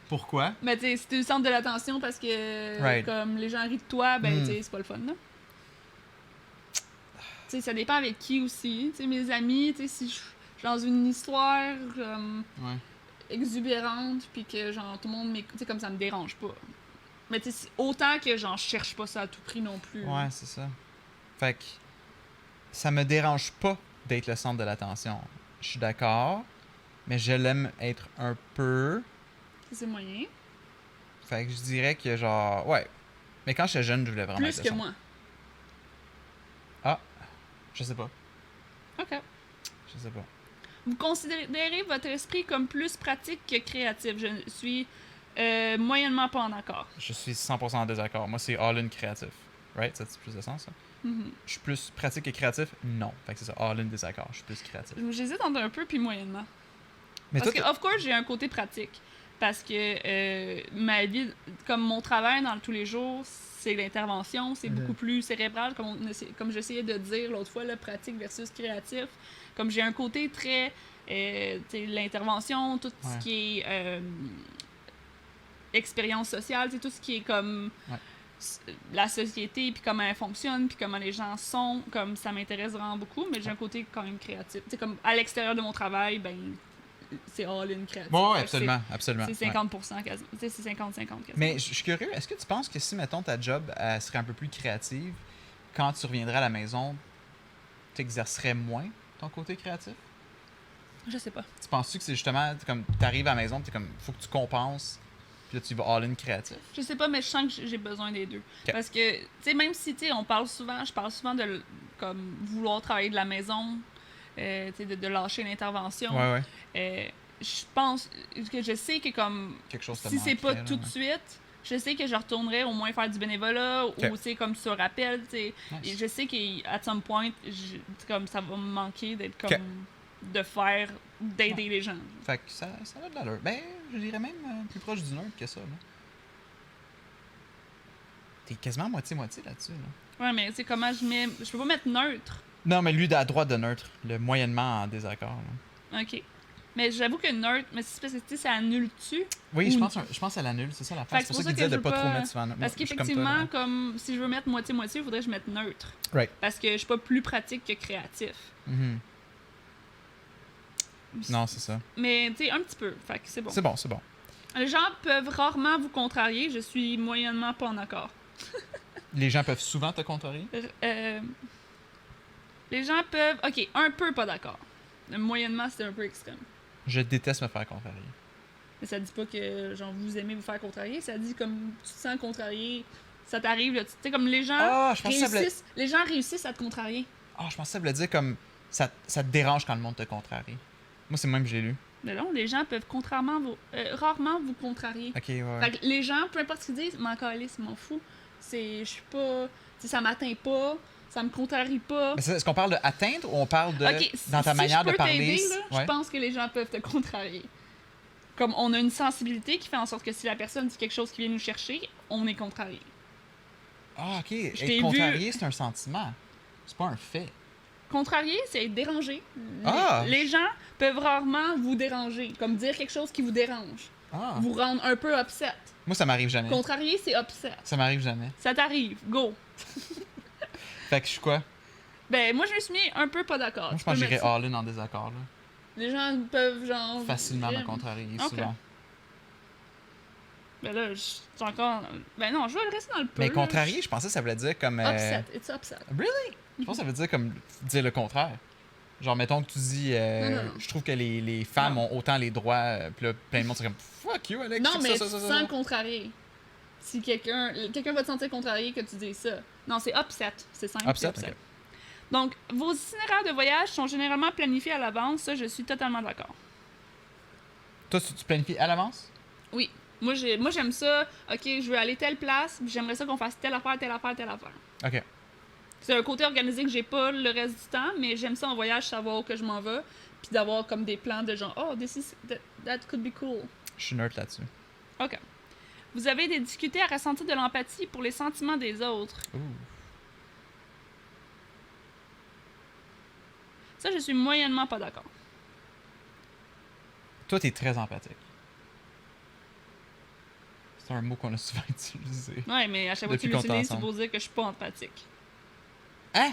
Pourquoi? Mais tu sais, si tu es le centre de l'attention parce que comme les gens rient de toi, ben tu sais, c'est pas le fun, là. Tu sais, ça dépend avec qui aussi. Tu sais, mes amis, tu sais, si je suis dans une histoire exubérante, puis que genre tout le monde m'écoute, tu sais, comme ça me dérange pas. Mais tu sais, autant que j'en cherche pas ça à tout prix non plus. Ouais, c'est ça. Fait que ça me dérange pas d'être le centre de l'attention. Je suis d'accord, mais je l'aime être un peu... C'est moyen. Fait que je dirais que genre... Ouais. Mais quand j'étais jeune, je voulais vraiment plus être que le centre. moi. Ah. Je sais pas. OK. Je sais pas. Vous considérez votre esprit comme plus pratique que créatif. Je suis moyennement pas en accord. Je suis 100% en désaccord. Moi, c'est all-in créatif. Right? Ça a plus de sens, ça? Je suis plus pratique que créatif? Non. Fait que c'est ça. All-in désaccord. Je suis plus créatif. J'hésite entre un peu puis moyennement. Mais parce que, of course, j'ai un côté pratique. Parce que ma vie, comme mon travail dans tous les jours, c'est l'intervention, c'est beaucoup plus cérébral, comme j'essayais de dire l'autre fois, là, pratique versus créatif. Comme j'ai un côté très... l'intervention, tout ce qui est expérience sociale, tout ce qui est comme la société, puis comment elle fonctionne, puis comment les gens sont, comme ça m'intéresse vraiment beaucoup, mais j'ai un côté quand même créatif. T'sais, comme à l'extérieur de mon travail, ben c'est all-in créatif. Oui, absolument. C'est 50% quasiment. C'est 50-50 quasiment. Mais je suis curieux, est-ce que tu penses que si, mettons, ta job serait un peu plus créative, quand tu reviendrais à la maison, tu exercerais moins ton côté créatif? Je sais pas. Tu penses-tu que c'est justement, comme, t'arrives à la maison, t'es comme, faut que tu compenses, puis là, tu vas all-in créatif? Je sais pas, mais je sens que j'ai besoin des deux. Okay. Parce que, tu sais, même si, tu sais, je parle souvent de, comme, vouloir travailler de la maison, de lâcher l'intervention. Je pense que je sais que, comme, quelque chose si c'est pas tout de suite, je sais que je retournerai au moins faire du bénévolat, ou, tu sais, comme tu te rappelles, tu sais. Nice. Je sais qu'à some point, comme, ça va me manquer d'être comme... d'aider les gens. Fait que ça a de l'allure. Ben, je dirais même plus proche du nerd que ça. Là. T'es quasiment moitié-moitié là-dessus. Là. Ouais, mais tu sais, comment je peux pas mettre neutre. Non, mais lui, à droite de neutre. Le moyennement en désaccord. Là. OK. Mais j'avoue que neutre, mais c'est parce que ça annule-tu? Oui, je pense que ça l'annule. C'est ça la face. C'est pour ça qu'il disait de pas trop mettre souvent. Parce qu'effectivement, comme si je veux mettre moitié-moitié, il faudrait que je mette neutre. Right. Parce que je suis pas plus pratique que créatif. Mm-hmm. Non, c'est ça. Mais, tu sais, un petit peu. Fait que c'est bon. C'est bon. Les gens peuvent rarement vous contrarier. Je suis moyennement pas en accord. Les gens peuvent souvent te contrarier? Les gens peuvent... OK, un peu pas d'accord. Moyennement, c'est un peu extrême. Je déteste me faire contrarier. Mais ça dit pas que, genre, vous aimez vous faire contrarier. Ça dit comme tu te sens contrarié. Ça t'arrive, là. Tu sais, comme les gens les gens réussissent à te contrarier. Ah, je pensais que ça voulait dire comme ça te dérange quand le monde te contrarie. Moi, c'est même que j'ai lu. Mais non, les gens peuvent rarement vous contrarier. OK, ouais. Fait que les gens, peu importe ce qu'ils disent, m'en calisse, m'en fous. Je suis pas... ça m'atteint pas, ça me contrarie pas. Mais est-ce qu'on parle d'atteindre ou on parle de... dans ta manière de parler? Je pense que les gens peuvent te contrarier. Comme on a une sensibilité qui fait en sorte que si la personne dit quelque chose qui vient nous chercher, on est contrarié. Ah, OK. Être contrarié, c'est un sentiment. C'est pas un fait. Contrarié, c'est être dérangé. Ah! Les gens peuvent rarement vous déranger, comme dire quelque chose qui vous dérange. Ah! Vous rendre un peu upset. Moi, ça m'arrive jamais. Contrarié, c'est upset. Ça m'arrive jamais. Ça t'arrive, go! Fait que je suis quoi? Ben, moi, je me suis mis un peu pas d'accord. Moi, je pense que j'irais all-in en désaccord, là. Les gens peuvent, genre... facilement me contrarier, souvent. Ben là, c'est encore... Ben non, je vais rester dans le peu. Mais contrarier, je pensais que ça voulait dire comme... Upset, it's upset. Really? Je pense que ça veut dire comme dire le contraire. Genre, mettons que tu dis, non. je trouve que les femmes ont autant les droits, puis là, plein de monde, c'est comme, fuck you, Alex. Non, mais sans le contrarier. Si quelqu'un va te sentir contrarié que tu dis ça. Non, c'est upset. C'est simple. Upset. Okay. Donc, vos itinéraires de voyage sont généralement planifiés à l'avance. Ça, je suis totalement d'accord. Toi, tu planifies à l'avance? Oui. Moi, j'aime ça. OK, je veux aller telle place, j'aimerais ça qu'on fasse telle affaire. OK. C'est un côté organisé que j'ai pas le reste du temps, mais j'aime ça en voyage, savoir où que je m'en vais, puis d'avoir comme des plans de genre, oh, that could be cool. Je suis nerd là-dessus. OK. Vous avez des difficultés à ressentir de l'empathie pour les sentiments des autres. Ooh. Ça, je suis moyennement pas d'accord. Toi, t'es très empathique. C'est un mot qu'on a souvent utilisé. Ouais, mais à chaque fois que tu l'utilises, c'est pour dire que je suis pas empathique. Hein?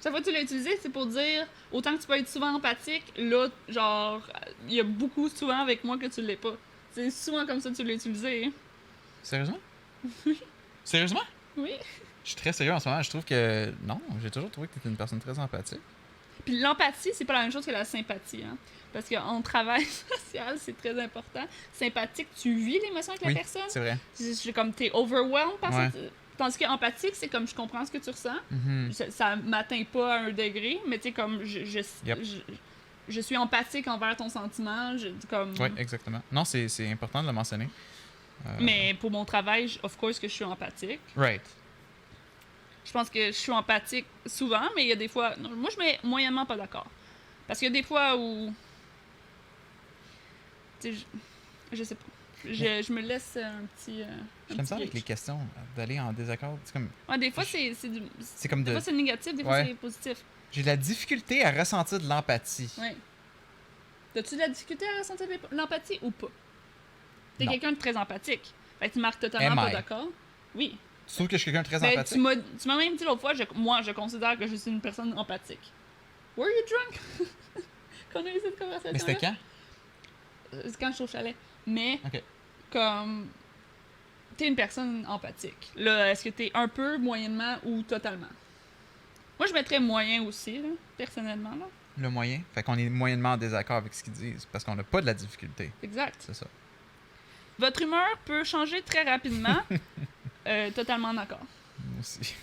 Chaque fois que tu l'as utilisé, c'est pour dire, autant que tu peux être souvent empathique, là, genre, il y a beaucoup souvent avec moi que tu l'es pas. C'est souvent comme ça que tu l'as utilisé. Hein? Sérieusement? Oui. Sérieusement? Oui. Je suis très sérieux en ce moment. Je trouve que... Non, j'ai toujours trouvé que tu étais une personne très empathique. Puis l'empathie, c'est pas la même chose que la sympathie, hein? Parce qu'en travail social, c'est très important. Sympathique, tu vis l'émotion avec la personne. C'est vrai. C'est comme t'es overwhelmed par ça. Tandis que empathique, c'est comme je comprends ce que tu ressens. Mm-hmm. Ça m'atteint pas à un degré, mais tu sais, comme je suis empathique envers ton sentiment. Oui, exactement. Non, c'est important de le mentionner. Mais pour mon travail, of course que je suis empathique. Right. Je pense que je suis empathique souvent, mais il y a des fois... Non, moi, je mets moyennement pas d'accord. Parce qu'il y a des fois où... Je sais pas. Je me laisse un petit. Je l'aime ça avec les questions, d'aller en désaccord. C'est comme. Ouais, des fois, c'est comme des fois, c'est négatif, des fois, c'est positif. J'ai de la difficulté à ressentir de l'empathie. Ouais. As-tu de la difficulté à ressentir de l'empathie ou pas? T'es quelqu'un de très empathique. Fait que tu marques totalement pas d'accord. Oui. Tu trouves que je suis quelqu'un de très empathique? Tu m'as même dit l'autre fois, moi, je considère que je suis une personne empathique. Were you drunk? Qu'on a eu cette conversation. Mais c'était quand? C'est quand je suis au chalet. Mais, comme, t'es une personne empathique. Là, est-ce que t'es un peu, moyennement ou totalement? Moi, je mettrais moyen aussi, là, personnellement. Là. Le moyen? Fait qu'on est moyennement en désaccord avec ce qu'ils disent, parce qu'on n'a pas de la difficulté. Exact. C'est ça. Votre humeur peut changer très rapidement. Totalement d'accord. Moi aussi.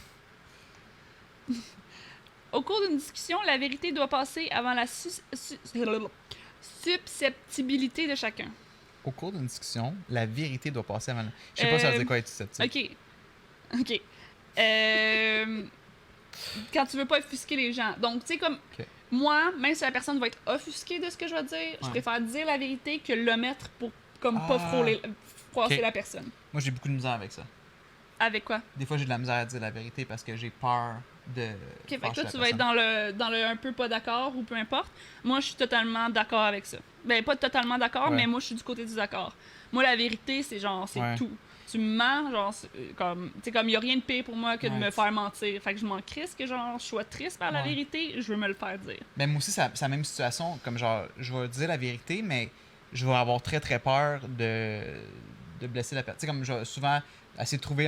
Au cours d'une discussion, la vérité doit passer avant la susceptibilité de chacun. Au cours d'une discussion, la vérité doit passer avant... Je sais pas ça veut dire quoi être susceptible. OK. Quand tu veux pas offusquer les gens. Donc, tu sais, comme... Moi, même si la personne va être offusquée de ce que je vais dire, je préfère dire la vérité que l'omettre pour comme pas froisser la personne. Moi, j'ai beaucoup de misère avec ça. Avec quoi? Des fois, j'ai de la misère à dire la vérité parce que j'ai peur de... OK, fait que toi, tu vas être dans le un peu pas d'accord ou peu importe. Moi, je suis totalement d'accord avec ça. Ben, pas totalement d'accord, mais moi, je suis du côté du d'accord. Moi, la vérité, c'est genre, c'est tout. Tu me mens, genre, comme, tu sais, comme, il y a rien de pire pour moi que de me faire mentir. Fait que je m'en crisse que, genre, je sois triste par la vérité, je veux me le faire dire. Mais moi aussi, c'est la même situation. Comme, genre, je vais dire la vérité, mais je vais avoir très, très peur de blesser la personne. Tu sais, comme, je vais souvent essayer de trouver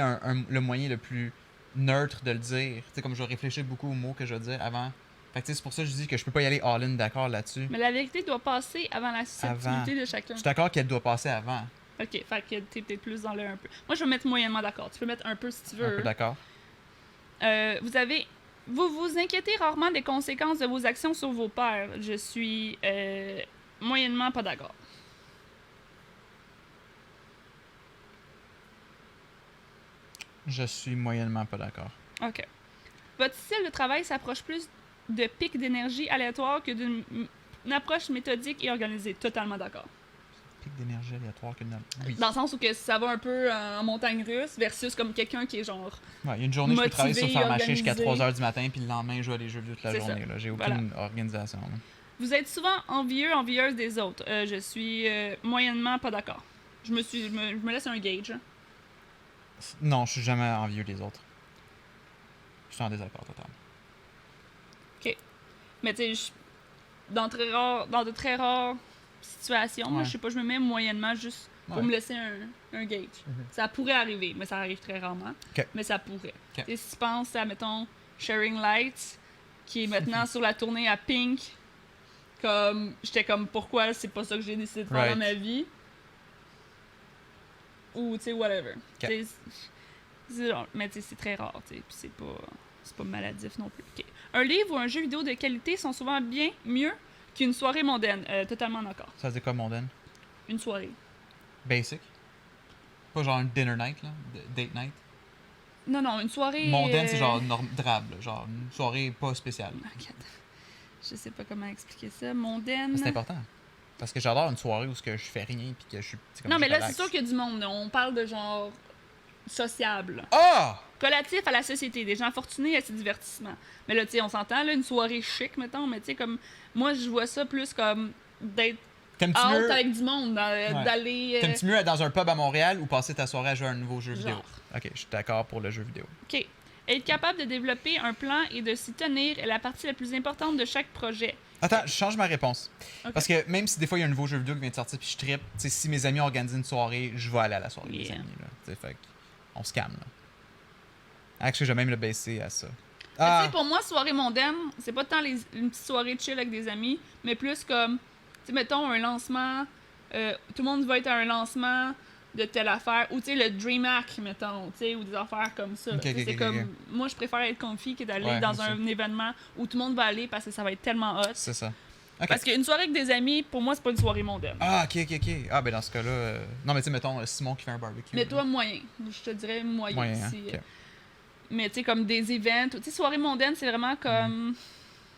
le moyen le plus neutre de le dire. Tu sais, comme, je vais réfléchir beaucoup aux mots que je vais dire avant. Fait que, tu sais, c'est pour ça que je dis que je peux pas y aller all-in d'accord là-dessus. Mais la vérité doit passer avant la susceptibilité de chacun. Je suis d'accord qu'elle doit passer avant. OK, fait que t'es peut-être plus dans le un peu. Moi, je vais mettre moyennement d'accord. Tu peux mettre un peu si tu veux. Un peu d'accord. Vous vous inquiétez rarement des conséquences de vos actions sur vos pairs. Je suis moyennement pas d'accord. Je suis moyennement pas d'accord. OK. Votre style de travail s'approche plus de pics d'énergie aléatoires que d'une approche méthodique et organisée. Totalement d'accord. Pic d'énergie aléatoire que oui. Dans le sens où que ça va un peu en montagne russe versus comme quelqu'un qui est genre. Ouais, il y a une journée, je peux travailler sur faire marcher jusqu'à 3h du matin, puis le lendemain, je joue à des jeux vidéo toute la journée. Là. J'ai aucune organisation. Là. Vous êtes souvent envieuse des autres. Je suis moyennement pas d'accord. Je me laisse un gauge. Non, je suis jamais envieux des autres. Je suis en désaccord total. OK. Mais tu sais, dans de très rares situations, moi, je sais pas, je me mets moyennement juste pour me laisser un gauge. Ça pourrait arriver, mais ça arrive très rarement. Mais ça pourrait. Et si tu penses à, mettons, Sharing Lights, qui est maintenant sur la tournée à Pink, comme j'étais comme, pourquoi c'est pas ça que j'ai décidé de faire dans ma vie? Ou, tu sais, whatever. Mais tu sais, c'est très rare, tu sais, puis c'est pas maladif non plus. Un livre ou un jeu vidéo de qualité sont souvent bien mieux qu'une soirée mondaine. Totalement d'accord. Ça veut dire quoi, mondaine? Une soirée. Basic? Pas genre une dinner night, là? Date night? Non, une soirée... Mondaine, c'est genre drable, genre une soirée pas spéciale. Je sais pas comment expliquer ça. Mondaine... C'est important. Parce que j'adore une soirée où je fais rien puis que je suis... Non, mais là, c'est sûr qu'il y a du monde. On parle de genre... sociable. Ah! Relatif à la société, des gens fortunés à ces divertissements. Mais là, tu sais, on s'entend, là, une soirée chic, mettons, mais tu sais, comme... Moi, je vois ça plus comme d'être out avec du monde, d'aller... T'aimes-tu mieux être dans un pub à Montréal ou passer ta soirée à jouer à un nouveau jeu vidéo? OK, je suis d'accord pour le jeu vidéo. OK. Être capable de développer un plan et de s'y tenir est la partie la plus importante de chaque projet. Attends, je change ma réponse. Okay. Parce que même si des fois, il y a un nouveau jeu vidéo qui vient de sortir puis je trippe, si mes amis organisent une soirée, je vais aller à la soirée des amis. Là. Fait on se calme. Actually, je vais même le baisser à ça. Tu sais, pour moi, soirée mondaine, c'est pas tant une petite soirée chill avec des amis, mais plus comme, tu sais, mettons, un lancement, tout le monde va être à un lancement de telle affaire, ou tu sais, le Dream Hack, mettons, tu sais, ou des affaires comme ça. C'est comme, moi, je préfère être comfy que d'aller dans un événement où tout le monde va aller parce que ça va être tellement hot. C'est ça. Okay. Parce qu'une soirée avec des amis, pour moi, c'est pas une soirée mondaine. Ah, ok. Ah, ben dans ce cas-là... Non, mais tu sais, mettons, Simon qui fait un barbecue. Mais toi, moyen. Je te dirais moyen. Hein? Mais tu sais, comme des events. Tu sais, soirée mondaine, c'est vraiment comme...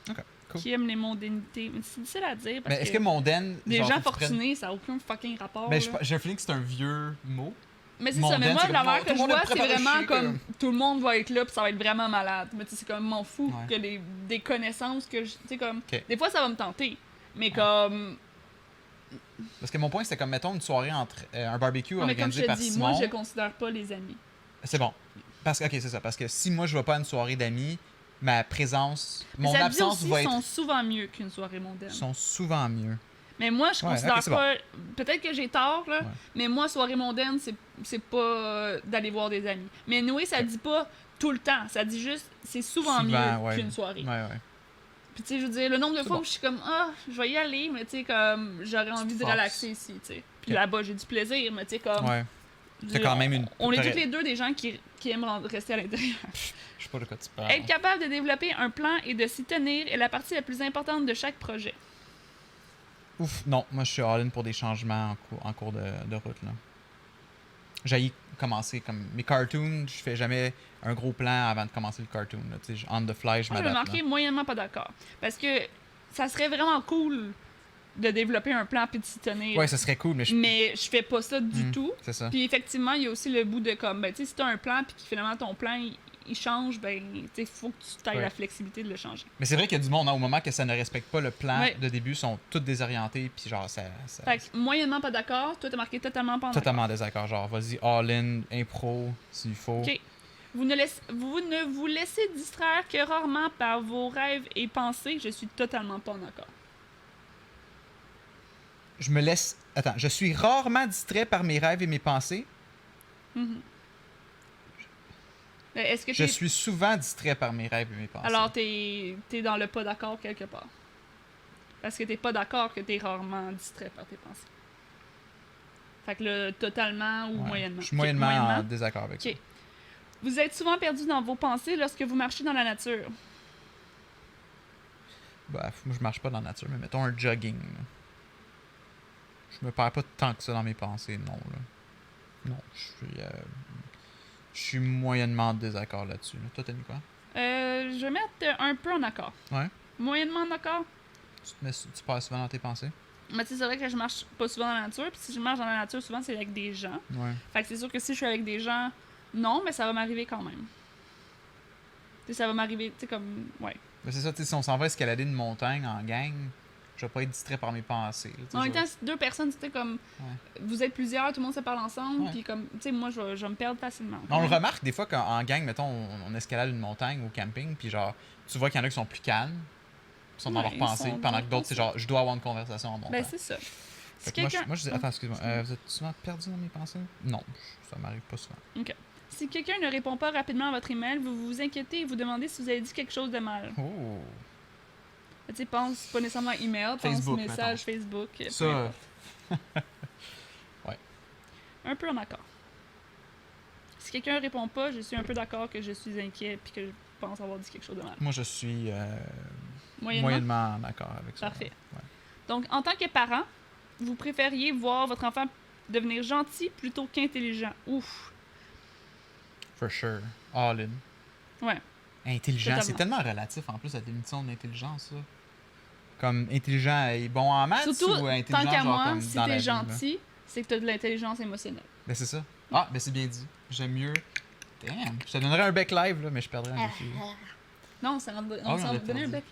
OK. Cool. Qui aime les mondanités. Mais c'est difficile à dire parce Mais est-ce que mondaine... les genre, gens faut que tu prennes- fortunés, ça n'a aucun fucking rapport. Mais là. j'ai un feeling que c'est un vieux mot. Mais c'est ça, mondaine, mais moi, c'est comme, l'affaire tout que le je monde vois, est c'est préparé vraiment chier, comme tout le monde va être là, puis ça va être vraiment malade. Mais tu sais, c'est comme m'en fous Ouais. que des connaissances que je. Tu sais, comme. Ok. Des fois, ça va me tenter. Mais comme. Parce que mon point, c'était comme, mettons, une soirée entre un barbecue Mais comme je organisé te par dis, Simon. moi, je considère pas les amis. C'est bon. Parce que, ok, c'est ça. Parce que si moi, je vais pas à une soirée d'amis, ma présence, Mais mon ça dit absence aussi va être... sont souvent mieux qu'une soirée mondaine. sont souvent mieux. Mais moi, je Ouais, considère ok, c'est pas. Peut-être que j'ai tort, là. Ouais. Mais moi, soirée mondaine, c'est pas d'aller voir des amis. Mais Noé, ça dit pas tout le temps. Ça dit juste, c'est souvent mieux ouais. qu'une soirée. Ouais, ouais. Puis, tu sais, je veux dire, le nombre de C'est fois bon. où je suis comme, je vais y aller, mais tu sais, comme, j'aurais envie de forces. relaxer ici, tu sais. Puis Ok. là-bas, j'ai du plaisir, mais tu sais, comme. Ouais. je veux T'as dire, quand même une... On est t'aurais- toutes les deux des gens qui aiment rester à l'intérieur. Je sais pas de quoi tu parles. Être capable de développer un plan et de s'y tenir est la partie la plus importante de chaque projet. Ouf, non. Moi, je suis all-in pour des changements en cours de route, là. J'ai commencer comme... Mes cartoons, je fais jamais un gros plan avant de commencer le cartoon, là. Tu sais, on the fly, je Moi, je vais m'adapte, marquer là. moyennement pas d'accord. Parce que ça serait vraiment cool de développer un plan puis de s'y tenir. Ouais, ça serait cool, mais je fais pas ça du tout. c'est ça. Puis effectivement, il y a aussi le bout de comme, ben, tu sais, si t'as un plan puis que finalement ton plan il change, ben, tu sais, faut que tu aies Ouais. la flexibilité de le changer. Mais c'est vrai qu'il y a du monde, hein, au moment que ça ne respecte pas le plan Ouais. de début, sont tous désorientés, puis genre, ça Fait que moyennement pas d'accord, toi t'as marqué totalement pas en totalement désaccord. Genre, vas-y, all-in, impro, s'il faut. Ok. Vous ne vous laissez distraire que rarement par vos rêves et pensées. Je suis totalement pas en accord. Je me laisse... Attends, je suis rarement distrait par mes rêves et mes pensées. Mhm. Est-ce que Je t'es... suis souvent distrait par mes rêves et mes pensées. Alors, t'es dans le pas d'accord quelque part. Parce que t'es pas d'accord que t'es rarement distrait par tes pensées. Fait que là, totalement ou Ouais. moyennement. Je suis Ok, moyennement en moyennement. désaccord avec ça. Ok. Vous êtes souvent perdu dans vos pensées lorsque vous marchez dans la nature. Bref, moi, je marche pas dans la nature, mais mettons un jogging. Là. Je me perds pas tant que ça dans mes pensées, non. Là. Non, je suis moyennement en désaccord là-dessus. Là. Toi, t'as mis quoi? Je vais mettre un peu en accord. Ouais. Moyennement en accord. Tu pars souvent dans tes pensées? Mais tu sais, c'est vrai que je marche pas souvent dans la nature. Puis si je marche dans la nature, souvent, c'est avec des gens. Ouais. Fait que c'est sûr que si je suis avec des gens, non, mais ça va m'arriver quand même. Tu sais, ça va m'arriver, tu sais, comme... Ouais. Mais c'est ça, tu sais, si on s'en va escalader une montagne en gang, je vais pas être distrait par mes pensées. Là, tu sais, En même je vais- temps, si deux personnes, c'était comme... Ouais. Vous êtes plusieurs, tout le monde se parle ensemble, Ouais. puis comme... Tu sais, moi, je vais me perdre facilement. On le remarque des fois qu'en gang, mettons, on escalade une montagne au camping, puis genre, tu vois qu'il y en a qui sont plus calmes, qui sont dans Ouais, leurs pensées, ils sont pendant dans que d'autres, c'est leurs genre, je dois avoir une conversation en montant. Ben, c'est ça. Fait Si que moi, quelqu'un... moi, je dis, attends, excuse-moi, vous êtes souvent perdu dans mes pensées? Non, ça m'arrive pas souvent. Si quelqu'un ne répond pas rapidement à votre email, vous vous inquiétez et vous demandez si vous avez dit quelque chose de mal. Oh! Tu sais, pense pas nécessairement email, pense Facebook, message Facebook. peu Ça, importe. Un peu en accord. Si quelqu'un répond pas, je suis un peu d'accord que je suis inquiet puis que je pense avoir dit quelque chose de mal. moi, je suis Moyennement. moyennement en accord avec ça. Parfait. Ouais. Donc, en tant que parent, vous préfériez voir votre enfant devenir gentil plutôt qu'intelligent. Ouf. For sure. All in. Ouais. Intelligent, c'est Totalement. tellement relatif en plus la définition d'intelligence, ça. Comme intelligent et bon en maths Surtout, ou intelligent tant qu'à genre moi, comme si dans la t'es vie, là? gentil, c'est que t'as de l'intelligence émotionnelle. Ben c'est ça. Ah, ben c'est bien dit. J'aime mieux. Damn. Je te donnerais un bec live, là, mais je perdrais un défi. Non, ça rentre, Ah, on s'en on l'a va donner un bec.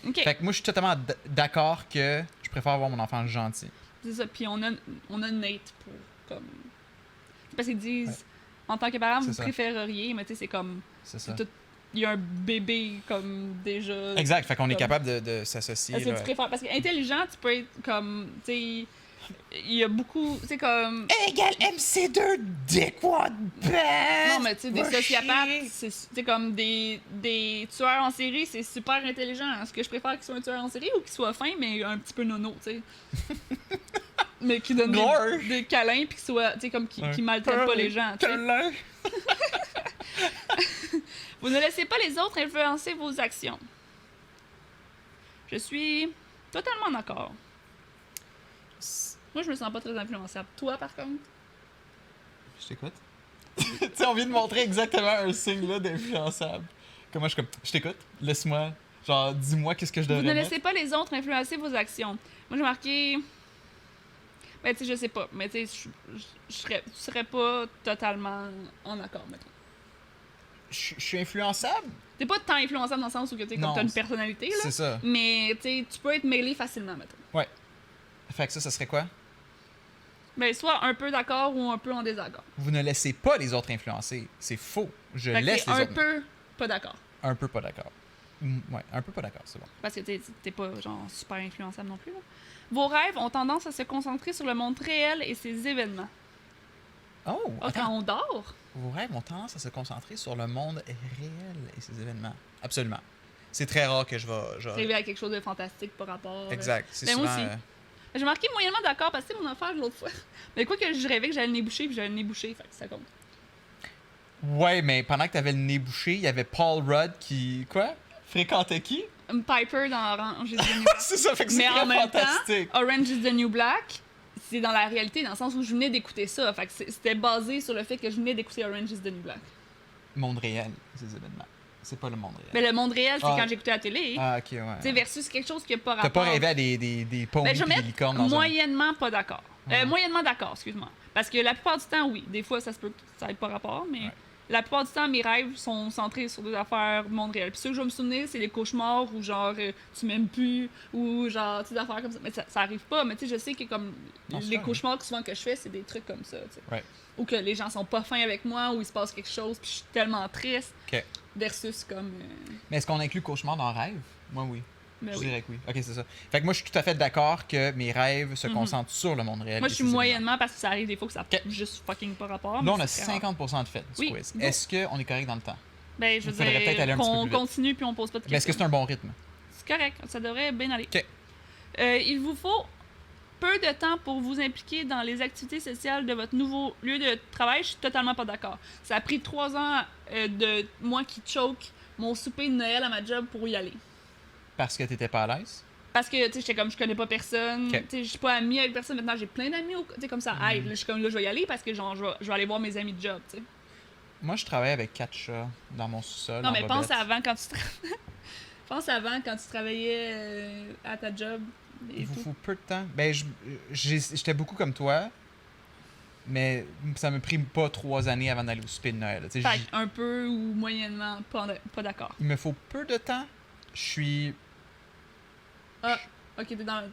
perdu. OK. Fait que moi, je suis totalement d'accord que je préfère avoir mon enfant gentil. C'est ça. Puis on a Nate pour comme. C'est parce qu'ils disent, en tant que parent, C'est vous ça. préféreriez, mais tu sais, c'est comme. C'est ça. tout- Il y a un bébé comme déjà. Exact. Fait qu'on est comme- capable de s'associer. Est-ce que là. tu préfères? Parce qu'intelligent, tu peux être comme. Tu sais. Il y a beaucoup. Tu sais, comme. Égal MC2 Dickwad Band! Non, mais tu sais, des sociopathes, c'est comme des tueurs en série, c'est super intelligent. Est-ce que je préfère qu'ils soient un tueur en série ou qu'ils soient fins, mais un petit peu nono, tu sais? Mais qui donnent Gore. des câlins, puis qui soient, tu sais, comme qui Ouais. maltraitent pas les gens, tu sais. Câlin. Vous ne laissez pas les autres influencer vos actions. Je suis totalement d'accord. Moi, je me sens pas très influençable. Toi, par contre? Je t'écoute. Tu sais, on vient de montrer exactement un signe là d'influençable. Comment je suis comme, je t'écoute, laisse-moi Genre, dis-moi qu'est-ce que je devrais Vous ne mettre. laissez pas les autres influencer vos actions. Moi, j'ai marqué... Ben, tu sais, je sais pas. Mais tu sais, je serais pas totalement en accord, mettons. Je suis influençable? T'es pas tant influençable dans le sens où tu Non, as une personnalité, là. C'est ça. Mais tu sais, tu peux être mêlé facilement, mettons. Ouais. Fait que ça serait quoi? Ben, soit un peu d'accord ou un peu en désaccord. Vous ne laissez pas les autres influencer. C'est faux. Je Fait que laisse t'es les un autres. peu pas d'accord. Un peu pas d'accord. Ouais, un peu pas d'accord, c'est bon. Parce que t'es pas, genre, super influençable non plus, là. Vos rêves ont tendance à se concentrer sur le monde réel et ses événements. Oh, Ah, attends. quand on dort? Vos rêves ont tendance à se concentrer sur le monde réel et ses événements. Absolument. C'est très rare que je vais... Rêver à quelque chose de fantastique par rapport... Exact. C'est Ben, moi souvent... aussi. J'ai marqué moyennement d'accord parce que c'est mon affaire de l'autre fois. Mais quoi que je rêvais que j'allais le nez bouché, puis j'avais le nez bouché, fait que ça compte. Ouais, mais pendant que t'avais le nez bouché, il y avait Paul Rudd qui... Quoi? Fréquentait qui? Piper dans Orange is the New Black. C'est ça, fait que c'est Mais très en même fantastique. temps, Orange is the New Black, c'est dans la réalité, dans le sens où je venais d'écouter ça. Fait que c'était basé sur le fait que je venais d'écouter Orange is the New Black. Monde réel, ces événements. C'est pas le monde réel. Mais le monde réel, c'est Ah. quand j'écoutais la télé. Ah, ok, ouais. Tu sais, versus quelque chose qui n'a pas rapport. T'as pas rêvé à des pomies Ben, je et vais des mettre licornes dans un... moyennement pas d'accord. Ouais. Moyennement d'accord, excuse-moi. Parce que la plupart du temps, oui. Des fois, ça se peut que ça n'ait pas rapport, mais Ouais. la plupart du temps, mes rêves sont centrés sur des affaires du monde réel. Puis ceux que je vais me souvenir, c'est les cauchemars ou genre tu m'aimes plus ou genre des affaires comme ça. Mais ça arrive pas, mais tu sais, je sais que comme Non, c'est les ça, cauchemars que souvent que je fais, c'est des trucs comme ça, tu sais. Ouais. Ou que les gens sont pas fins avec moi ou il se passe quelque chose puis je suis tellement triste Ok. versus comme... Mais est-ce qu'on inclut cauchemar dans rêve? Moi, oui. ben Je oui. dirais que oui. Ok, c'est ça. Fait que moi, je suis tout à fait d'accord que mes rêves se concentrent sur le monde réel. Moi, et je suis ses événements. moyennement parce que ça arrive des fois que ça n'a Ok. juste fucking pas rapport. Là, mais on a c'est très rare. 50% de fait du Oui, quiz. go. Est-ce qu'on est correct dans le temps? Ben, je Il veux faudrait peut-être aller dire un petit peu qu'on plus vite. continue puis on pose pas de Mais est-ce que questions. c'est un bon rythme? C'est correct, ça devrait bien aller. Ok. Il vous faut peu de temps pour vous impliquer dans les activités sociales de votre nouveau lieu de travail. Je suis totalement pas d'accord. Ça a pris 3 ans de moi qui choke mon souper de Noël à ma job pour y aller. Parce que t'étais pas à l'aise? Parce que, tu sais, j'étais comme, je connais pas personne, Ok. tu sais, je suis pas amie avec personne. Maintenant, j'ai plein d'amis, tu sais, comme ça aide. Là, je suis comme, là, je vais y aller parce que, genre, je vais aller voir mes amis de job, tu sais. Moi, je travaillais avec 4 chats dans mon sous-sol. Non, en mais pense bobette. avant quand tu pense avant quand tu travaillais à ta job et Il vous tout. faut peu de temps. Ben, j'étais beaucoup comme toi, mais ça me pris pas 3 années avant d'aller au souper de Noël. là. Tu sais, Fait un peu ou moyennement pas d'accord. il me faut peu de temps. Je suis... Ah, ok,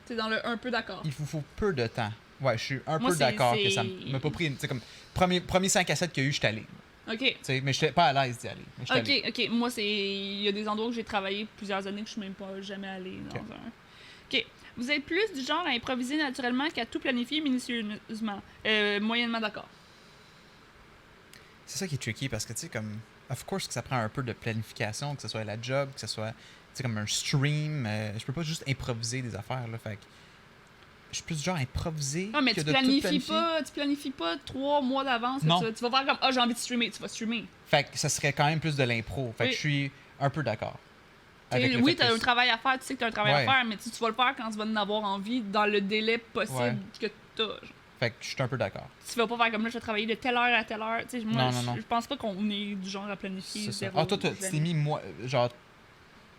t'es dans le un peu d'accord. Il vous faut peu de temps. Ouais, je suis un Moi, peu d'accord que c'est- ça m'a pas pris... Tu sais, comme, premier 5 à 7 qu'il y a eu, j'étais allé. Ok. Tu sais, mais j'étais pas à l'aise d'y aller. Mais j'étais allé. Ok, moi, il y a des endroits où j'ai travaillé plusieurs années que je suis même pas jamais allée dans Ok. un. Ok. Vous êtes plus du genre à improviser naturellement qu'à tout planifier minutieusement. Moyennement d'accord. C'est ça qui est tricky parce que, tu sais, comme... Of course que ça prend un peu de planification, que ce soit la job, que ce soit, tu sais, comme un stream. Je peux pas juste improviser des affaires, là. Fait que je suis plus du genre à improviser Non, mais que tu de tout planifies pas 3 mois d'avance. Non. Tu vas faire comme, j'ai envie de streamer, tu vas streamer. Fait que ça serait quand même plus de l'impro. Fait que Oui. je suis un peu d'accord. T'sais, avec le oui, fait t'as que un travail à faire, tu sais que t'as un travail Ouais. à faire, mais tu vas le faire quand tu vas en avoir envie, dans le délai possible Ouais. que t'as. Genre. Fait que je suis un peu d'accord. Tu vas pas faire comme là, je vais travailler de telle heure à telle heure. Tu sais, moi, Non. je pense pas qu'on est du genre à planifier. C'est ça. zéro, Ah, toi, tu jamais. t'es mis, genre,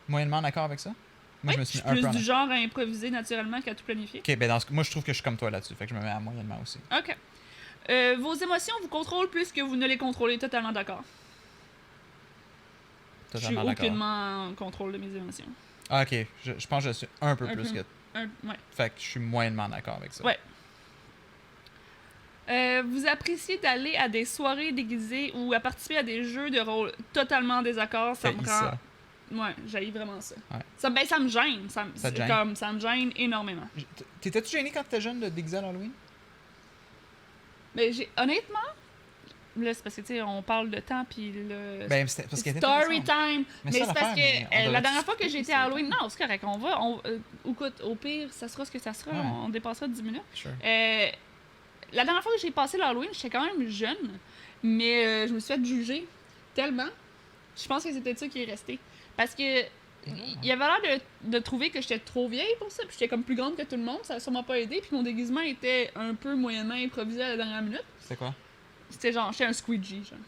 moyennement d'accord avec ça? Moi, Oui, je me je suis suis mis un plus peu en... du genre à improviser naturellement qu'à tout planifier. Ok, ben moi, je trouve que je suis comme toi là-dessus. Fait que je me mets à moyennement aussi. Ok. Vos émotions vous contrôlent plus que vous ne les contrôlez. Totalement d'accord. Je suis Totalement d'accord. aucunement en contrôle de mes émotions. Ah, ok. Je pense que je suis un peu Un plus peu. que... Ouais. Fait que je suis moyennement d'accord avec ça. Ouais. Vous appréciez d'aller à des soirées déguisées ou à participer à des jeux de rôle totalement en désaccord. Ça me Haïs rend... ça. Ouais, j'haïs vraiment ça. Ouais. Ça me gêne. Ça te c'est gêne? comme, ça me gêne énormément. T'étais-tu gêné quand t'étais jeune de déguiser à l'Halloween? Mais honnêtement, là, c'est parce que, tu sais, on parle de temps, puis le... Ben, c'était parce qu'elle était Story intéressante. time! Mais Mais ça, c'est parce l'affaire, mais on que devrait la dernière fois que skipper j'ai été ça. à Halloween... Non, c'est correct, on va... écoute, au pire, ça sera ce que ça sera. Ouais. On dépassera 10 minutes. Sure. La dernière fois que j'ai passé l'Halloween, j'étais quand même jeune, mais je me suis fait juger tellement. Je pense que c'est peut-être ça qui est resté. Parce que il avait l'air de trouver que j'étais trop vieille pour ça, puis j'étais comme plus grande que tout le monde, ça a sûrement pas aidé, puis mon déguisement était un peu moyennement improvisé à la dernière minute. C'était quoi? C'était genre, j'étais un squeegee, genre.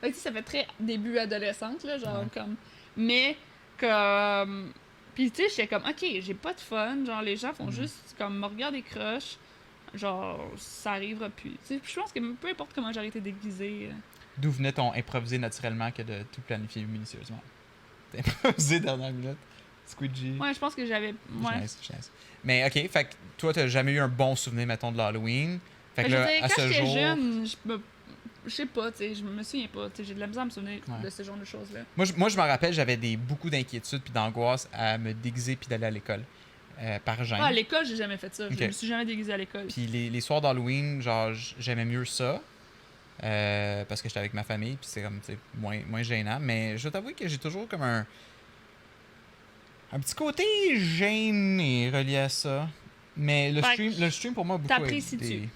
Fait que tu sais, ça fait très début adolescente, là, genre Ouais. comme... Mais Comme... Puis tu sais, j'étais comme, ok, j'ai pas de fun. Genre, les gens font juste comme me regarder croche. Genre, ça arrivera plus. Tu sais, je pense que peu importe comment j'aurais été déguisée. D'où venait ton improviser naturellement que de tout planifier minutieusement? T'as improvisé dernière minute? Squidgy? Ouais, je pense que j'avais... Ouais. Nice. Mais ok, fait que toi, t'as jamais eu un bon souvenir, mettons, de l'Halloween. Fait que Je là, veux dire, à quand ce j'étais jour... jeune, je sais pas, tu sais, je me souviens pas. Tu sais, j'ai de la misère à me souvenir de ce genre de choses-là. Moi, je me rappelle, j'avais beaucoup d'inquiétudes puis d'angoisse à me déguiser puis d'aller à l'école. Par gêne. Ah, à l'école, j'ai jamais fait ça. Ok. Je me suis jamais déguisée à l'école. Puis les soirs d'Halloween, genre, j'aimais mieux ça. Parce que j'étais avec ma famille, puis c'est comme, tu sais, moins gênant. Mais je dois t'avouer que j'ai toujours comme un petit côté gêné relié à ça. Mais le stream pour moi, beaucoup t'apprécies-tu?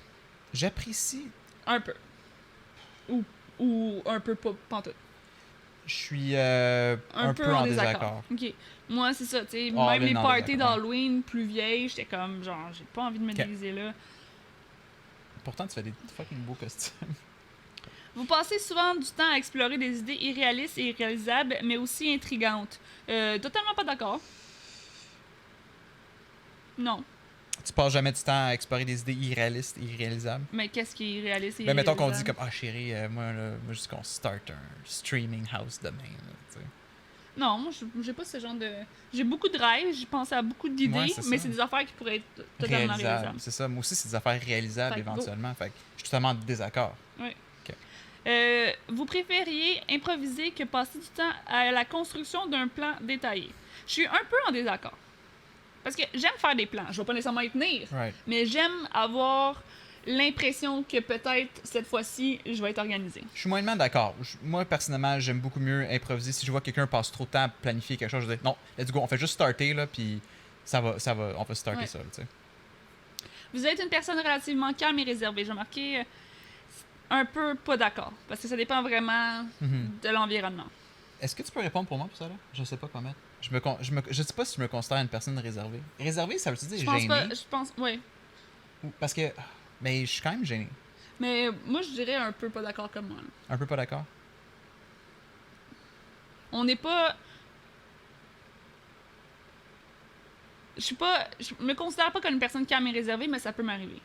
J'apprécie. Un peu. Ou un peu pas pantoute. Je suis un peu en désaccord. Ok. Moi, c'est ça, tu sais, Oh, même les non, parties d'accord, d'Halloween plus vieilles, j'étais comme, genre, j'ai pas envie de me déguiser là. Pourtant, tu fais des fucking beaux costumes. Vous passez souvent du temps à explorer des idées irréalistes et irréalisables, mais aussi intrigantes. Totalement pas d'accord. Non. Tu passes jamais du temps à explorer des idées irréalistes et irréalisables? Mais qu'est-ce qui est irréaliste et Ben, mettons irréalisable? qu'on dit comme, ah chérie, moi, juste qu'on start un streaming house demain. Là, tu sais. Non, moi, j'ai pas ce genre de... J'ai beaucoup de rêves, j'ai pensé à beaucoup d'idées, Ouais, mais ça. c'est des affaires qui pourraient être totalement réalisables. C'est ça. Moi aussi, c'est des affaires réalisables Fait que éventuellement. Fait que je suis totalement en désaccord. Oui. Ok. Vous préfériez improviser que passer du temps à la construction d'un plan détaillé. Je suis un peu en désaccord. Parce que j'aime faire des plans. Je vais pas nécessairement y tenir. Right. Mais j'aime avoir l'impression que peut-être cette fois-ci, je vais être organisée. Je suis moyennement d'accord. Moi, personnellement, j'aime beaucoup mieux improviser. Si je vois que quelqu'un passe trop de temps à planifier quelque chose, je dis non, let's go, on fait juste starter, là, puis ça va, on va starter ça, tu sais. Vous êtes une personne relativement calme et réservée. J'ai remarqué un peu pas d'accord. Parce que ça dépend vraiment de l'environnement. Est-ce que tu peux répondre pour moi pour ça, là? Je sais pas comment. Je sais pas si je me considère une personne réservée. Réservée, ça veut dire gênée? Je pense, oui. Parce que... Mais je suis quand même gêné. Mais moi, je dirais un peu pas d'accord comme moi. Là. Un peu pas d'accord? On n'est pas... Je me considère pas comme une personne calme et réservée, mais ça peut m'arriver.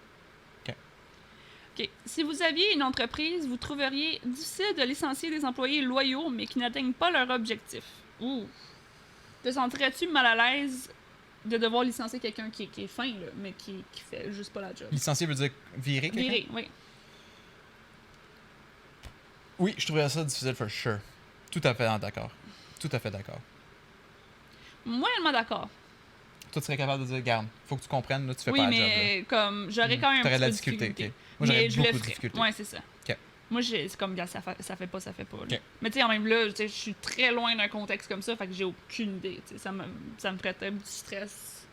OK. Si vous aviez une entreprise, vous trouveriez difficile de licencier des employés loyaux, mais qui n'atteignent pas leur objectif. Ouh. Te sentirais-tu mal à l'aise de devoir licencier quelqu'un qui est fin, là, mais qui fait juste pas la job? Licencier veut dire virer quelqu'un? Virer, oui. Oui, je trouverais ça difficile, for sure. Tout à fait d'accord. Tout à fait d'accord. Moyennement d'accord. Toi, tu serais capable de dire, garde, faut que tu comprennes, là, tu fais oui, pas la job. Oui, mais comme, j'aurais quand même un petit peu de difficulté. Okay. Moi, j'aurais beaucoup de difficulté. Ouais, c'est ça. Okay. Moi, c'est comme, ça fait pas. Okay. Mais tu sais, en même là, je suis très loin d'un contexte comme ça, fait que j'ai aucune idée. Ça me ferait tellement du stress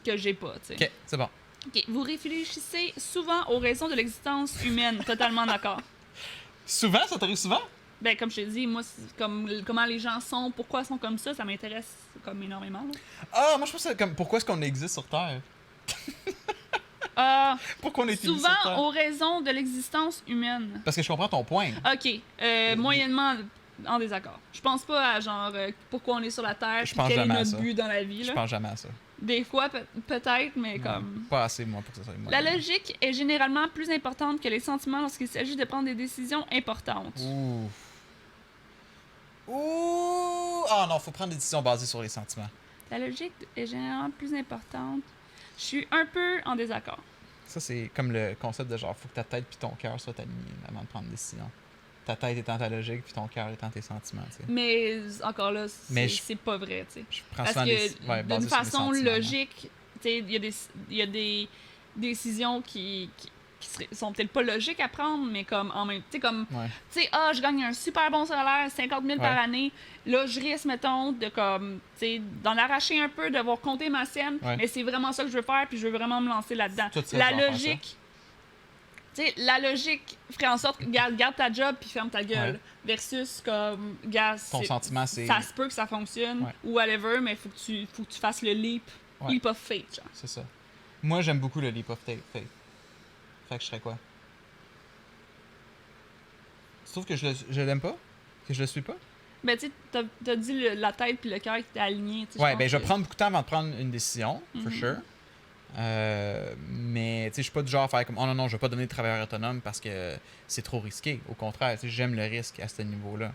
que j'ai pas, tu sais. OK, c'est bon. OK. Vous réfléchissez souvent aux raisons de l'existence humaine. Totalement d'accord. Souvent? Ça t'arrive souvent? Ben, comme je t'ai dit, moi, comme comment les gens sont, pourquoi ils sont comme ça m'intéresse comme énormément. Là. Ah, moi, je pense que c'est comme, pourquoi est-ce qu'on existe sur Terre? Pourquoi on est souvent sur Terre? aux raisons de l'existence humaine. Parce que je comprends ton point. OK. Moyennement en désaccord. Je pense pas à genre pourquoi on est sur la Terre, puis quel est notre but dans la vie. Là. Je pense jamais à ça. Des fois, peut-être, mais comme... Pas assez, moi, pour que ça soit moyen. La logique est généralement plus importante que les sentiments lorsqu'il s'agit de prendre des décisions importantes. Ouh. Ah non, faut prendre des décisions basées sur les sentiments. La logique est généralement plus importante. Je suis un peu en désaccord. Ça, c'est comme le concept de genre, faut que ta tête puis ton cœur soient alignés avant de prendre une décision. Ta tête étant ta logique puis ton cœur étant tes sentiments, tu sais. Mais encore là, c'est pas vrai, tu sais. Je prends parce que d'une façon logique, tu sais, il y a des décisions qui sont peut-être pas logiques à prendre, mais comme en même temps, tu sais, je gagne un super bon salaire, 50 000 par année, là, je risque, mettons, de comme, tu sais, d'en arracher un peu, d'avoir compté ma scène, mais c'est vraiment ça que je veux faire, puis je veux vraiment me lancer là-dedans. La logique, tu sais, la logique ferait en sorte que garde ta job puis ferme ta gueule, versus comme, ton sentiment, c'est... Ça se peut que ça fonctionne, ou whatever, mais faut que tu fasses le leap of faith, genre. C'est ça. Moi, j'aime beaucoup le leap of faith. Fait que je serais quoi? Tu trouves que je l'aime pas? Que je le suis pas? Ben, tu sais, t'as dit la tête puis le cœur qui étaient alignés. Ouais, ben, je vais prendre beaucoup de temps avant de prendre une décision, for sure. Mais, tu sais, je suis pas du genre à faire comme, oh non, non, je vais pas donner de travailleur autonome parce que c'est trop risqué. Au contraire, tu sais, j'aime le risque à ce niveau-là.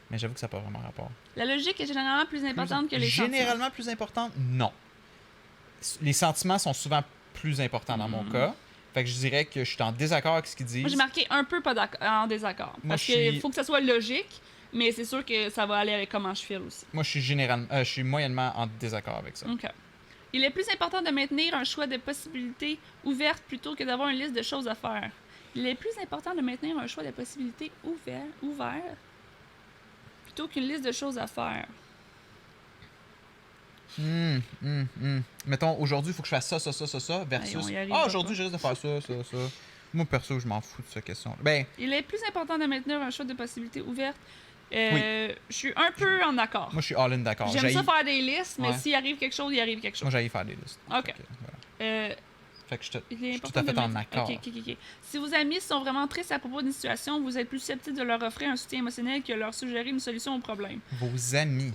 Mais j'avoue que ça n'a pas vraiment rapport. La logique est généralement plus importante que les sentiments. Généralement plus importante? Non. Les sentiments sont souvent plus importants dans mon cas. Fait que je dirais que je suis en désaccord avec ce qu'ils disent. Moi, j'ai marqué un peu pas en désaccord. Parce qu'il faut que ça soit logique, mais c'est sûr que ça va aller avec comment je file aussi. Moi, je suis moyennement en désaccord avec ça. OK. Il est plus important de maintenir un choix de possibilités ouvertes plutôt que d'avoir une liste de choses à faire. Il est plus important de maintenir un choix de possibilités ouvert plutôt qu'une liste de choses à faire. Mettons, aujourd'hui, il faut que je fasse ça, versus... aujourd'hui, je risque de faire ça. Moi, perso, je m'en fous de cette question. Ben, il est plus important de maintenir un choix de possibilités ouvertes. Je suis un peu en accord. Moi, je suis all-in d'accord. J'aime ça faire des listes, mais s'il arrive quelque chose, il arrive quelque chose. Moi, j'aille faire des listes. OK. Voilà. Fait que je suis tout à fait en accord. OK. Si vos amis sont vraiment tristes à propos d'une situation, vous êtes plus susceptible de leur offrir un soutien émotionnel que de leur suggérer une solution au problème. Vos amis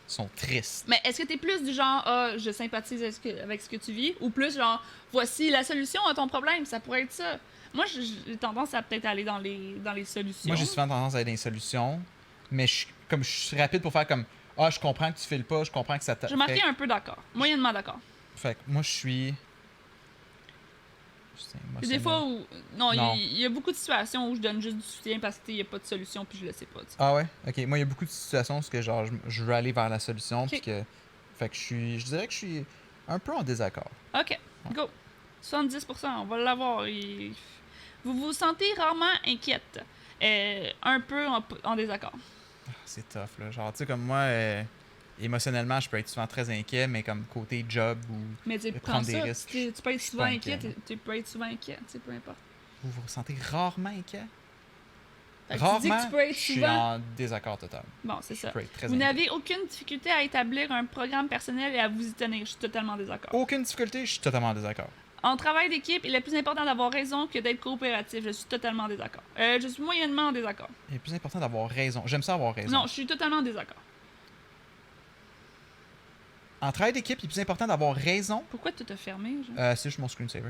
sont tristes. Mais est-ce que t'es plus du genre, je sympathise avec ce que tu vis, ou plus genre, voici la solution à ton problème, ça pourrait être ça? Moi, j'ai tendance à peut-être aller dans les solutions. Moi, j'ai souvent tendance à aller dans les solutions, mais je suis rapide pour faire comme, je comprends que tu files pas, je comprends que ça t'a... J'ai marqué un peu d'accord, moyennement d'accord. Fait que moi, je suis... Des fois où. Non, il y a beaucoup de situations où je donne juste du soutien parce qu'il n'y a pas de solution puis je le sais pas. T'sais. Ah ouais? Ok. Moi, il y a beaucoup de situations où que, genre, je veux aller vers la solution. Puis que. Fait que je dirais que je suis un peu en désaccord. Ok, go. 70%, on va l'avoir. Vous vous sentez rarement inquiète. Un peu en désaccord. C'est tough, là. Genre, tu sais, comme moi. Émotionnellement, je peux être souvent très inquiet, mais comme côté job ou prendre des risques. Tu peux être souvent inquiet, tu peux être souvent inquiet, peu importe. Vous vous ressentez rarement inquiet? Rarement, tu dis que tu peux être je suis en désaccord total. Bon, c'est ça. Vous n'avez aucune difficulté à établir un programme personnel et à vous y tenir. Je suis totalement en désaccord. Aucune difficulté, je suis totalement en désaccord. En travail d'équipe, il est plus important d'avoir raison que d'être coopératif. Je suis totalement en désaccord. Je suis moyennement en désaccord. Il est plus important d'avoir raison. J'aime ça avoir raison. Non, je suis totalement en désaccord. En travail d'équipe, il est plus important d'avoir raison. Pourquoi tu t'as fermé? C'est juste mon screensaver.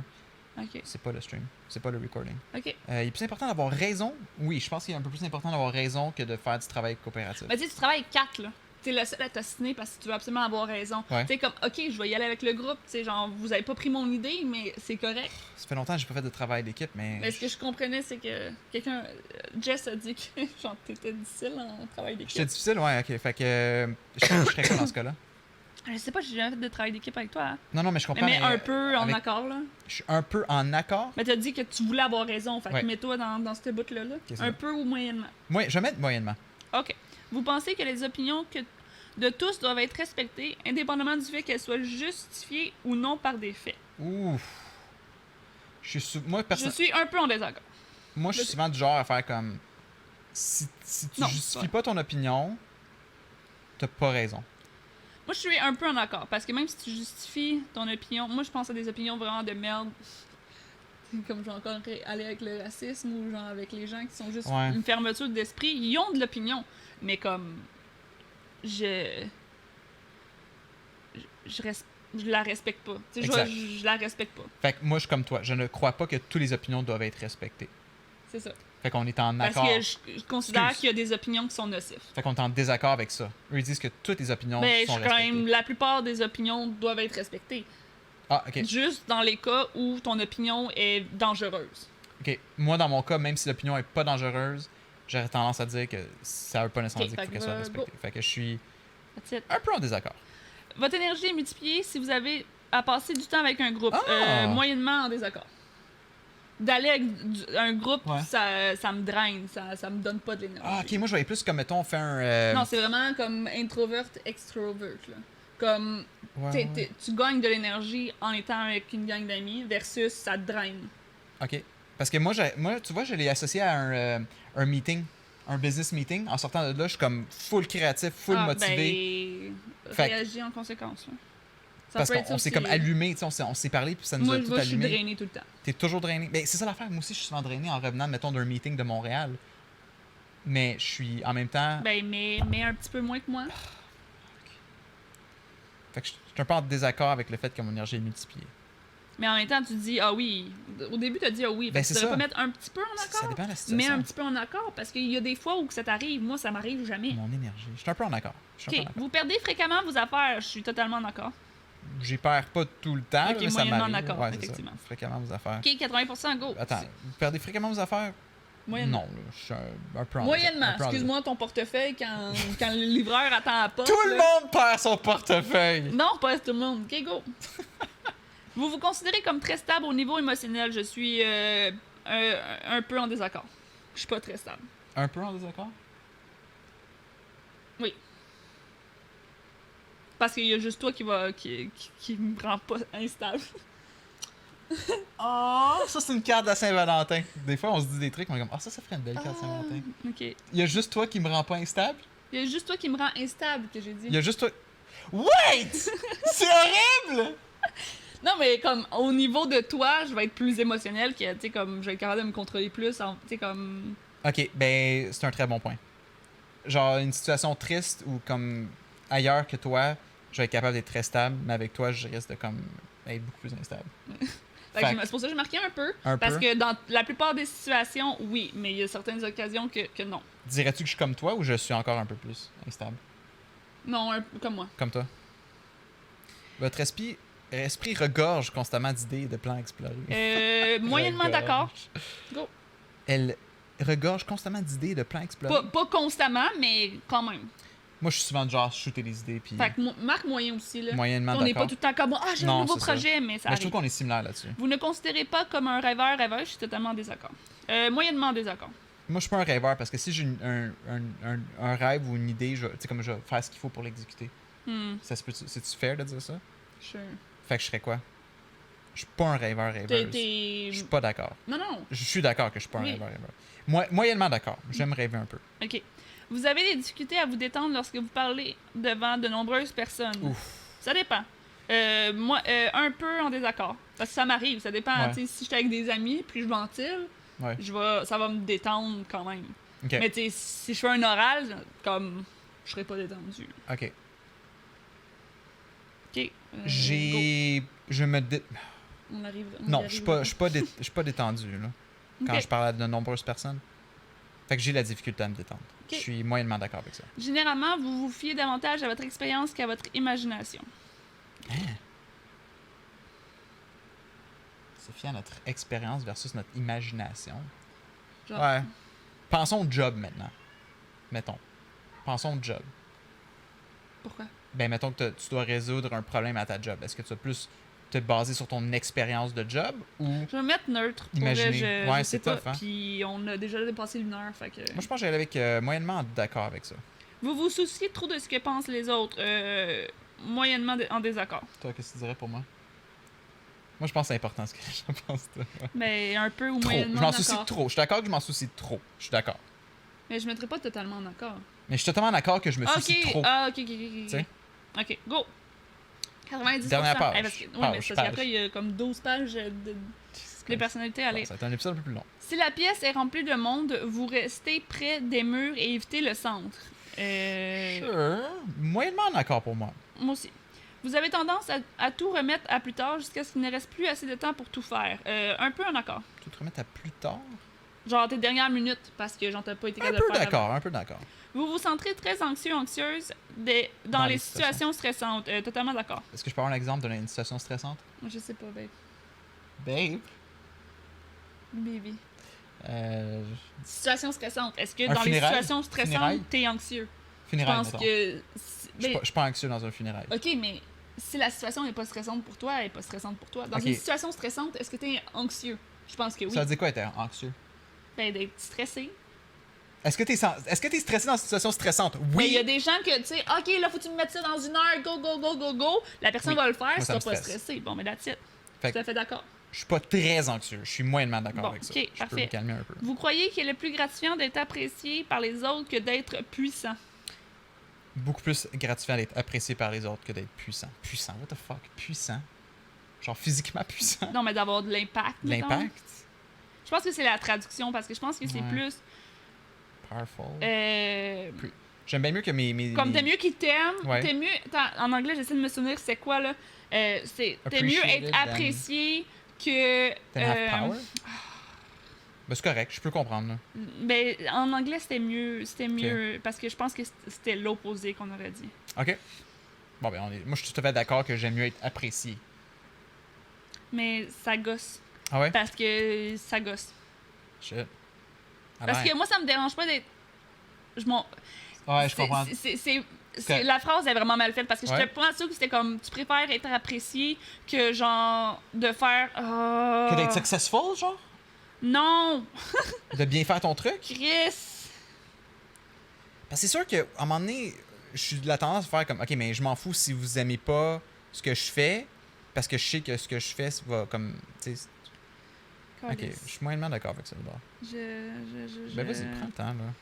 OK. C'est pas le stream. C'est pas le recording. OK. Il est plus important d'avoir raison. Oui, je pense qu'il est un peu plus important d'avoir raison que de faire du travail coopératif. Ben, tu sais, tu travailles 4, là. T'es le seul à t'assiner parce que tu veux absolument avoir raison. Ouais. Tu sais, comme, OK, je vais y aller avec le groupe. Tu sais, genre, vous avez pas pris mon idée, mais c'est correct. Ça fait longtemps que j'ai pas fait de travail d'équipe, mais... Mais ce que je comprenais, c'est que quelqu'un... Jess a dit que, genre, t'étais difficile en travail d'équipe. J'étais difficile, ouais, OK. Fait que... je serais quoi dans ce cas-là? Je sais pas, j'ai jamais fait de travail d'équipe avec toi. Hein? Non, mais je comprends. Mais un peu en accord, là. Je suis un peu en accord. Mais t'as dit que tu voulais avoir raison. Fait que mets-toi dans cette bout-là. Un peu ou moyennement. Oui, je vais mettre moyennement. OK. Vous pensez que les opinions de tous doivent être respectées, indépendamment du fait qu'elles soient justifiées ou non par des faits? Ouf. Je suis un peu en désaccord. Moi, je suis souvent du genre à faire comme... Si tu justifies pas ton opinion, t'as pas raison. Moi, je suis un peu en accord, parce que même si tu justifies ton opinion, moi, je pense à des opinions vraiment de merde. Comme je vais encore aller avec le racisme ou genre avec les gens qui sont juste une fermeture d'esprit. Ils ont de l'opinion, mais comme... Je la respecte pas. Je la respecte pas. Fait que moi, je suis comme toi. Je ne crois pas que toutes les opinions doivent être respectées. C'est ça. Fait qu'on est en accord. Parce que je considère qu'il y a des opinions qui sont nocives. Fait qu'on est en désaccord avec ça. Eux, ils disent que toutes les opinions sont respectées. Quand même, la plupart des opinions doivent être respectées. Ah, OK. Juste dans les cas où ton opinion est dangereuse. OK. Moi, dans mon cas, même si l'opinion est pas dangereuse, j'aurais tendance à dire que ça veut pas nécessairement dire qu'il faut qu'elle soit respectée. Fait que je suis un peu en désaccord. Votre énergie est multipliée si vous avez à passer du temps avec un groupe. Moyennement en désaccord. D'aller avec un groupe, ça me draine, ça me donne pas de l'énergie. Ah, OK, moi, je voyais plus comme, mettons, faire un... Non, c'est vraiment comme introvert, extrovert, là. Comme, tu gagnes de l'énergie en étant avec une gang d'amis versus ça te draine. OK. Parce que moi, tu vois, je l'ai associé à un meeting, un business meeting. En sortant de là, je suis comme full créatif, full motivé. Réagis en conséquence, là. Parce qu'on s'est comme allumé, on s'est parlé, puis ça nous a tout allumé. Moi, je suis drainé tout le temps. T'es toujours drainé. Mais c'est ça l'affaire. Moi aussi, je suis souvent drainé en revenant, mettons, d'un meeting de Montréal. mais je suis en même temps... Ben, mais un petit peu moins que moi. Fait que je suis un peu en désaccord avec le fait que mon énergie est multipliée. Mais en même temps, tu dis, ah oui. Au début, tu as dit, ah oui. Ben, tu c'est devrais ça. pas mettre un petit peu en accord. Ça dépend de la situation. Mais un petit peu en accord, parce qu'il y a des fois où que ça t'arrive. Moi, ça m'arrive jamais. Mon énergie. Je suis un peu en accord. OK. Vous perdez fréquemment vos affaires. Je suis totalement en accord. J'y perds pas tout le temps, Ok, mais ça moyennement m'arrive. d'accord, Ouais, c'est effectivement. ça. Fréquemment vos affaires. OK, 80%, go. Attends, vous perdez fréquemment vos affaires? Moyennement. Non, là, je suis un peu en Moyennement. un peu en Excuse-moi, ton portefeuille, quand le livreur attend à porte. Tout le monde perd son portefeuille! Non, pas tout le monde. OK, go. Vous vous considérez comme très stable au niveau émotionnel. Je suis un peu en désaccord. Je suis pas très stable. Un peu en désaccord? Oui. Parce qu'il y a juste toi qui me rend pas instable. Oh, ça c'est une carte de la Saint-Valentin. Des fois, on se dit des trucs, on est comme, ah, ça ferait une belle carte Saint-Valentin. OK. Il y a juste toi qui me rend pas instable? Il y a juste toi qui me rend instable, que j'ai dit. Il y a juste toi. Wait! C'est horrible! Non, mais comme au niveau de toi, je vais être plus émotionnel, que, tu sais, comme je vais être capable de me contrôler plus, tu sais, comme... Ok, ben, c'est un très bon point. Genre, une situation triste ou comme ailleurs que toi, je vais être capable d'être très stable, mais avec toi, je risque de comme être beaucoup plus instable. C'est pour ça que j'ai marqué un peu. Parce que dans la plupart des situations, oui, mais il y a certaines occasions que non. Dirais-tu que je suis comme toi ou je suis encore un peu plus instable? Non, comme moi. Comme toi. Votre esprit regorge constamment d'idées et de plans explorés. Moyennement d'accord. Go. Elle regorge constamment d'idées et de plans explorés. Pas constamment, mais quand même. Moi, je suis souvent de genre shooter des idées. Puis Fait que marque moyen aussi. Là. moyennement on d'accord. n'est pas tout le temps comme ah, j'ai un nouveau projet, mais ça Mais arrive. je trouve qu'on est similaires là-dessus. Vous ne considérez pas comme un rêveur, je suis totalement en désaccord. Moyennement en désaccord. Moi, je suis pas un rêveur parce que si j'ai un rêve ou une idée, je vais faire ce qu'il faut pour l'exécuter. Ça se peut, c'est-tu fair de dire ça? Sure. Fait que je serais quoi? Je suis pas un rêveuse. Je suis pas d'accord. Non. Je suis d'accord que je suis pas un rêveur. Moyennement d'accord. J'aime rêver un peu. OK. Vous avez des difficultés à vous détendre lorsque vous parlez devant de nombreuses personnes. Ouf. Ça dépend. Moi, un peu en désaccord. Parce que ça m'arrive. Ça dépend. Si je suis avec des amis puis je ventile, ça va me détendre quand même. Okay. Mais si je fais un oral, comme je serais pas détendu. OK. OK. On arrive. Non, je suis pas détendu là, quand je parle à de nombreuses personnes. Fait que j'ai la difficulté à me détendre. Je suis moyennement d'accord avec ça. Généralement, vous vous fiez davantage à votre expérience qu'à votre imagination. Se fier à notre expérience versus notre imagination. Genre. Ouais. Pensons au job maintenant. Pensons au job. Pourquoi? Ben, mettons que tu dois résoudre un problème à ta job. Est-ce que tu vas plus te baser sur ton expérience de job ou... Je vais me mettre neutre. Imaginer. Je sais pas. Tough, hein? Puis on a déjà dépassé l'1 heure, fait que... Moi, je pense que j'allais avec moyennement d'accord avec ça. Vous vous souciez trop de ce que pensent les autres. Moyennement en désaccord. Toi, qu'est-ce que tu dirais pour moi? Moi, je pense que c'est important ce que les gens pensent. Mais un peu ou trop. moyennement Je m'en d'accord. soucie trop. Je suis d'accord que je m'en soucie trop. Je suis d'accord. Mais je mettrais pas totalement en accord. Mais je suis totalement d'accord que je me soucie trop. Ah, ok. T'sais? Ok, go. 90%. Dernière page. Mais c'est parce qu'après, il y a comme 12 pages de personnalités à lire. Bon, ça va être un épisode un peu plus long. Si la pièce est remplie de monde, vous restez près des murs et évitez le centre. Sure. Moyennement d'accord pour moi. Moi aussi. Vous avez tendance à tout remettre à plus tard jusqu'à ce qu'il ne reste plus assez de temps pour tout faire. Un peu en accord. Tout te remettre à plus tard? Genre tes dernières minutes, parce que j'en t'as pas été capable de le faire avant. Un peu d'accord. Vous vous sentirez très anxieuse dans les situations stressantes. Totalement d'accord. Est-ce que je peux avoir un exemple d'une situation stressante? Je sais pas, babe. Babe? Baby. Euh... Situation stressante. Est-ce que Un dans funérailles? les situations stressantes, t'es anxieux? Funérailles, Je pense mettons. que... Je suis pas anxieux dans un funérail. OK, mais si la situation n'est pas stressante pour toi, elle n'est pas stressante pour toi. Dans Ok. une situation stressante, est-ce que t'es anxieux? Je pense que oui. Ça veut dire quoi être anxieux? Ben, d'être stressé. Est-ce que t'es stressé dans une situation stressante? Mais Oui! il y a des gens que, tu sais, OK, là, faut que tu me mettes ça dans 1 heure, go. La personne Oui. va le faire, Moi, si ça t'es me pas stresse. stressé. Bon, mais that's it. Fait Tout à fait d'accord. Je suis pas très anxieux. Je suis moyennement d'accord Bon, avec ça. ok, Je peux me parfait. calmer un peu. Vous croyez qu'il est le plus gratifiant d'être apprécié par les autres que d'être puissant? Beaucoup plus gratifiant d'être apprécié par les autres que d'être puissant. Puissant, what the fuck? Puissant? Genre physiquement puissant? Non, mais d'avoir de l'impact. mettons. L'impact? Je pense que c'est la traduction, parce que je pense que c'est Ouais. plus... Artful. Comme J'aime bien mieux que mes t'es mieux qu'ils t'aiment, Ouais. t'es mieux... En anglais, j'essaie de me souvenir c'est quoi, là. T'es mieux Appreciated être apprécié que... Then have power. Ben, c'est correct, je peux comprendre. Là. Ben, en anglais, c'était mieux, parce que je pense que c'était l'opposé qu'on aurait dit. OK. Bon, ben, moi, je suis tout à fait d'accord que j'aime mieux être apprécié. Mais ça gosse. Ah ouais? Parce que ça gosse. Shit. Ah Parce ben. que moi, ça me dérange pas d'être... Ouais, je comprends. La phrase est vraiment mal faite parce que Ouais. j'étais pas sûre que c'était comme tu préfères être apprécié que genre de faire Que d'être successful, genre? Non! De bien faire ton truc? Chris! Parce que c'est sûr qu'à un moment donné, je suis de la tendance à faire comme, OK, mais je m'en fous si vous aimez pas ce que je fais, parce que je sais que ce que je fais, ça va comme, tu sais... OK, je suis moyennement d'accord avec ça, d'abord. Ben vas-y, prends le temps, là.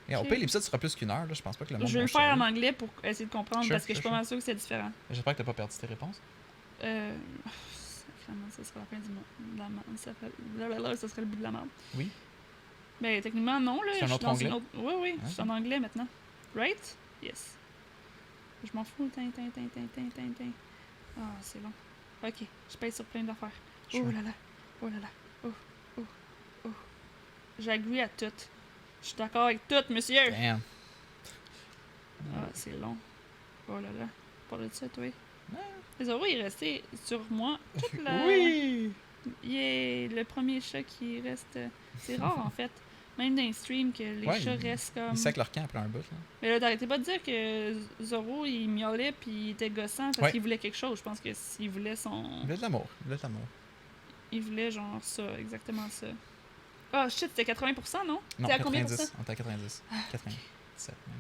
Et au Ok. pire, l'épisode sera plus qu'une heure, là. Je pense pas que le monde Je vais va le faire en chialer. anglais pour essayer de comprendre Sure, parce que je suis sure, pas mal sûre que c'est différent. J'espère que t'as pas perdu tes réponses. Finalement, ça sera la fin du monde. De la merde. Ça serait le bout de la merde. Oui. Ben, techniquement, non, là. C'est un je suis autre dans onglet? une autre... Oui, oui, je suis Ok. en anglais maintenant. Right? Yes. Je m'en fous. Ah, c'est long. Ok, je paye sur plein d'affaires. Sure. Oh là là. Oh là là. J'agree à tout. Je suis d'accord avec tout, monsieur. Damn. Ah, c'est long. Oh là là. Parle de ça, toi. Zoro, il est resté sur moi toute la... Oui! Il est le premier chat qui reste... C'est rare, en fait. Même dans les streams, que les Ouais, chats restent comme... Il sac leur camp après un bout, là. Mais là, t'arrêtais pas de dire que Zoro, il miaulait puis il était gossant parce Ouais. qu'il voulait quelque chose. Je pense que s'il voulait son... Il veut de l'amour. Il veut de l'amour. Il voulait genre ça, exactement ça. Ah, shit, c'était 80%, non? Non, T'es à combien pour 90. ça? On était à 90. 97, même.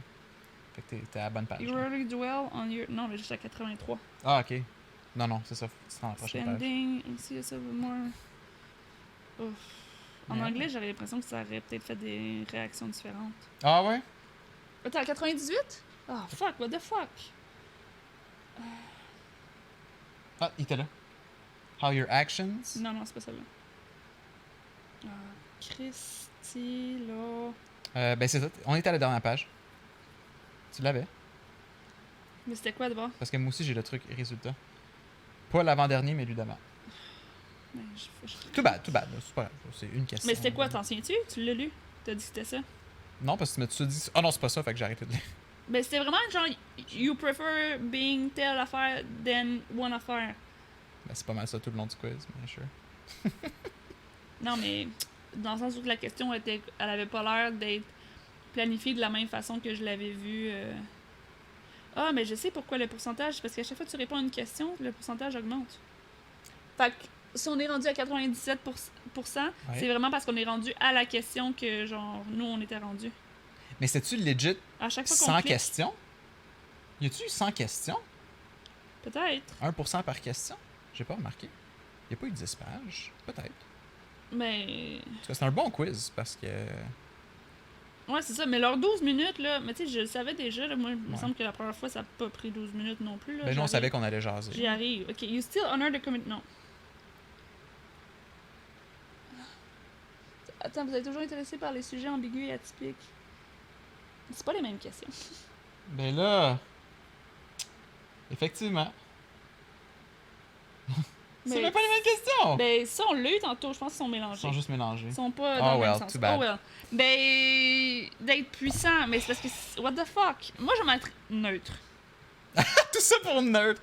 Fait que t'es à la bonne page. You là. really dwell on your... Non, mais juste à 83. Ah, OK. Non, c'est ça. C'est dans la prochaine page. Spending, see yourself more... Ouf. En Ouais. anglais, j'avais l'impression que ça aurait peut-être fait des réactions différentes. Ah ouais? Ah, t'es à 98? Ah, fuck, what the fuck? Ah, il était là. How your actions? Non, c'est pas celle-là. Ah, Christy, là... Ben c'est ça. On était à la dernière page. Tu l'avais? Mais c'était quoi d'abord? Parce que moi aussi, j'ai le truc résultat. Pas l'avant-dernier, mais lui d'avant. Mais Tout bad. C'est pas grave. C'est une question. Mais c'était quoi, t'en souviens-tu? Tu l'as lu? T'as dit que c'était ça? Non, parce que tu m'as tout dit... Ah non, c'est pas ça, fait que j'ai arrêté de lire. Ben c'était vraiment genre, you prefer being telle affaire than one affaire. Ben, c'est pas mal ça tout le long du quiz, mais sure. Non, mais dans le sens où la question elle avait pas l'air d'être planifiée de la même façon que je l'avais vue. Ah, mais je sais pourquoi le pourcentage, parce qu'à chaque fois que tu réponds à une question, le pourcentage augmente. Fait que si on est rendu à 97%, c'est vraiment parce qu'on est rendu à la question que, genre, nous, on était rendu. Mais c'est-tu legit À chaque fois qu'on 100 clique, questions? Y a-tu eu 100 questions? peut-être. 1% par question? J'ai pas remarqué. Y a pas eu 10 pages? Peut-être. Mais... En tout cas, c'est un bon quiz parce que... Ouais, c'est ça. Mais leurs 12 minutes, là, mais tu sais, je le savais déjà. Là, moi, il me Ouais. semble que la première fois, ça n'a pas pris 12 minutes non plus. Là. Ben nous, on J'arrive. savait qu'on allait jaser. J'y arrive. OK, you still honor the commitment. Non. Attends, vous êtes toujours intéressé par les sujets ambigus et atypiques? C'est pas les mêmes questions. Ben là... Effectivement. C'est Mais- même pas les mêmes questions! Ben, ça, on l'a eu tantôt. Je pense qu'ils sont mélangés. Ils sont juste mélangés. Ils sont pas Oh dans le well, même sens. too bad. Oh well. Ben, d'être puissant, mais c'est parce que... What the fuck? Moi, je vais mettre neutre. Tout ça pour nerd!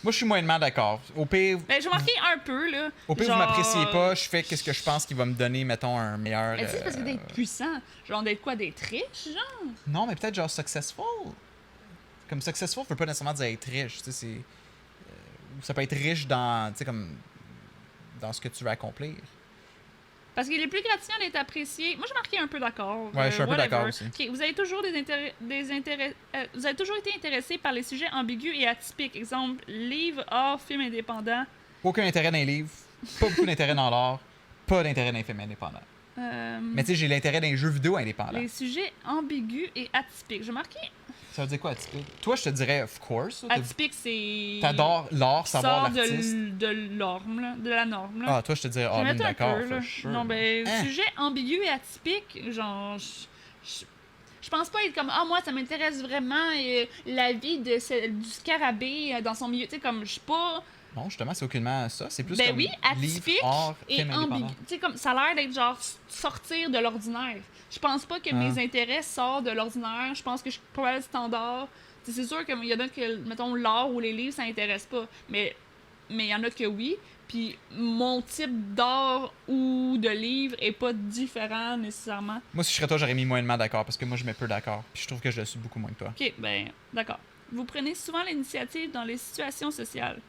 Moi, je suis moyennement d'accord. Au pire, Ben, je vais marquer un peu, là. vous genre- m'appréciez pas, je fais qu'est-ce que je pense qui va me donner, mettons, un meilleur... Mais tu sais, c'est parce que d'être puissant, genre d'être quoi? D'être riche, genre? Non, mais peut-être genre successful. Comme successful, veut pas nécessairement dire être riche. Tu sais, c'est... ça peut être riche dans, tu sais, comme... dans ce que tu veux accomplir. Parce qu'il est plus gratifiant d'être apprécié. Moi, j'ai marqué un peu d'accord. Ouais, je suis un peu whatever. d'accord aussi. Ok, vous avez toujours vous avez toujours été intéressé par les sujets ambigus et atypiques. Exemple, livre, art, film indépendant. Aucun intérêt dans les livres, pas beaucoup d'intérêt dans l'art, pas d'intérêt dans les films indépendants. Mais tu sais, j'ai l'intérêt dans les jeux vidéo indépendants. Les sujets ambigus et atypiques. J'ai marqué. Ça veut dire quoi, atypique? Toi, je te dirais, of course. Atypique, c'est. T'adores l'art, savoir sort l'artiste. de norme, là, de la norme. Là. Ah, toi, je te dirais, Je vais ah, mettre un d'accord, peu, là. for sure. Non, ben, Hein? sujet ambigu et atypique, genre, Je pense pas être comme moi ça m'intéresse vraiment la vie du scarabée dans son milieu, tu sais comme je suis pas. Non, justement, c'est aucunement ça, c'est plus Ben comme oui, atypique livre, art, et film indépendant. ambigu. Tu sais comme ça a l'air d'être genre sortir de l'ordinaire. Je pense pas que mes intérêts sortent de l'ordinaire, je pense que je suis pas mal standard. T'sais, c'est sûr qu'il y en a que mettons l'art ou les livres ça intéresse pas, mais il y en a que oui. Puis mon type d'art ou de livre est pas différent nécessairement. Moi, si je serais toi, j'aurais mis moyennement d'accord parce que moi, je mets peu d'accord. Puis je trouve que je le suis beaucoup moins que toi. Ok, ben d'accord. Vous prenez souvent l'initiative dans les situations sociales.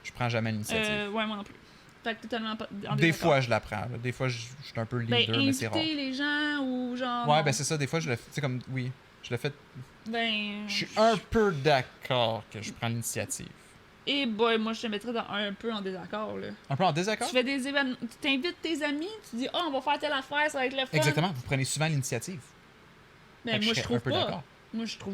Je prends jamais l'initiative. Ouais, moi non plus. Fait que totalement pas. Des fois, je la prends. Là. Des fois, je suis un peu leader, mais c'est rare. Inviter les gens ou genre. Ouais, non. ben c'est ça. Des fois, je le fais. Tu sais, comme, oui, je le fais. Ben. Je suis un peu d'accord que je prends l'initiative. Et boy, moi je te mettrais dans un peu en désaccord là. Un peu en désaccord? Tu fais des événements, tu t'invites tes amis, tu dis on va faire telle affaire, ça va être le fun. Exactement, vous prenez souvent l'initiative. Ben moi je trouve un peu pas. d'accord. Moi je trouve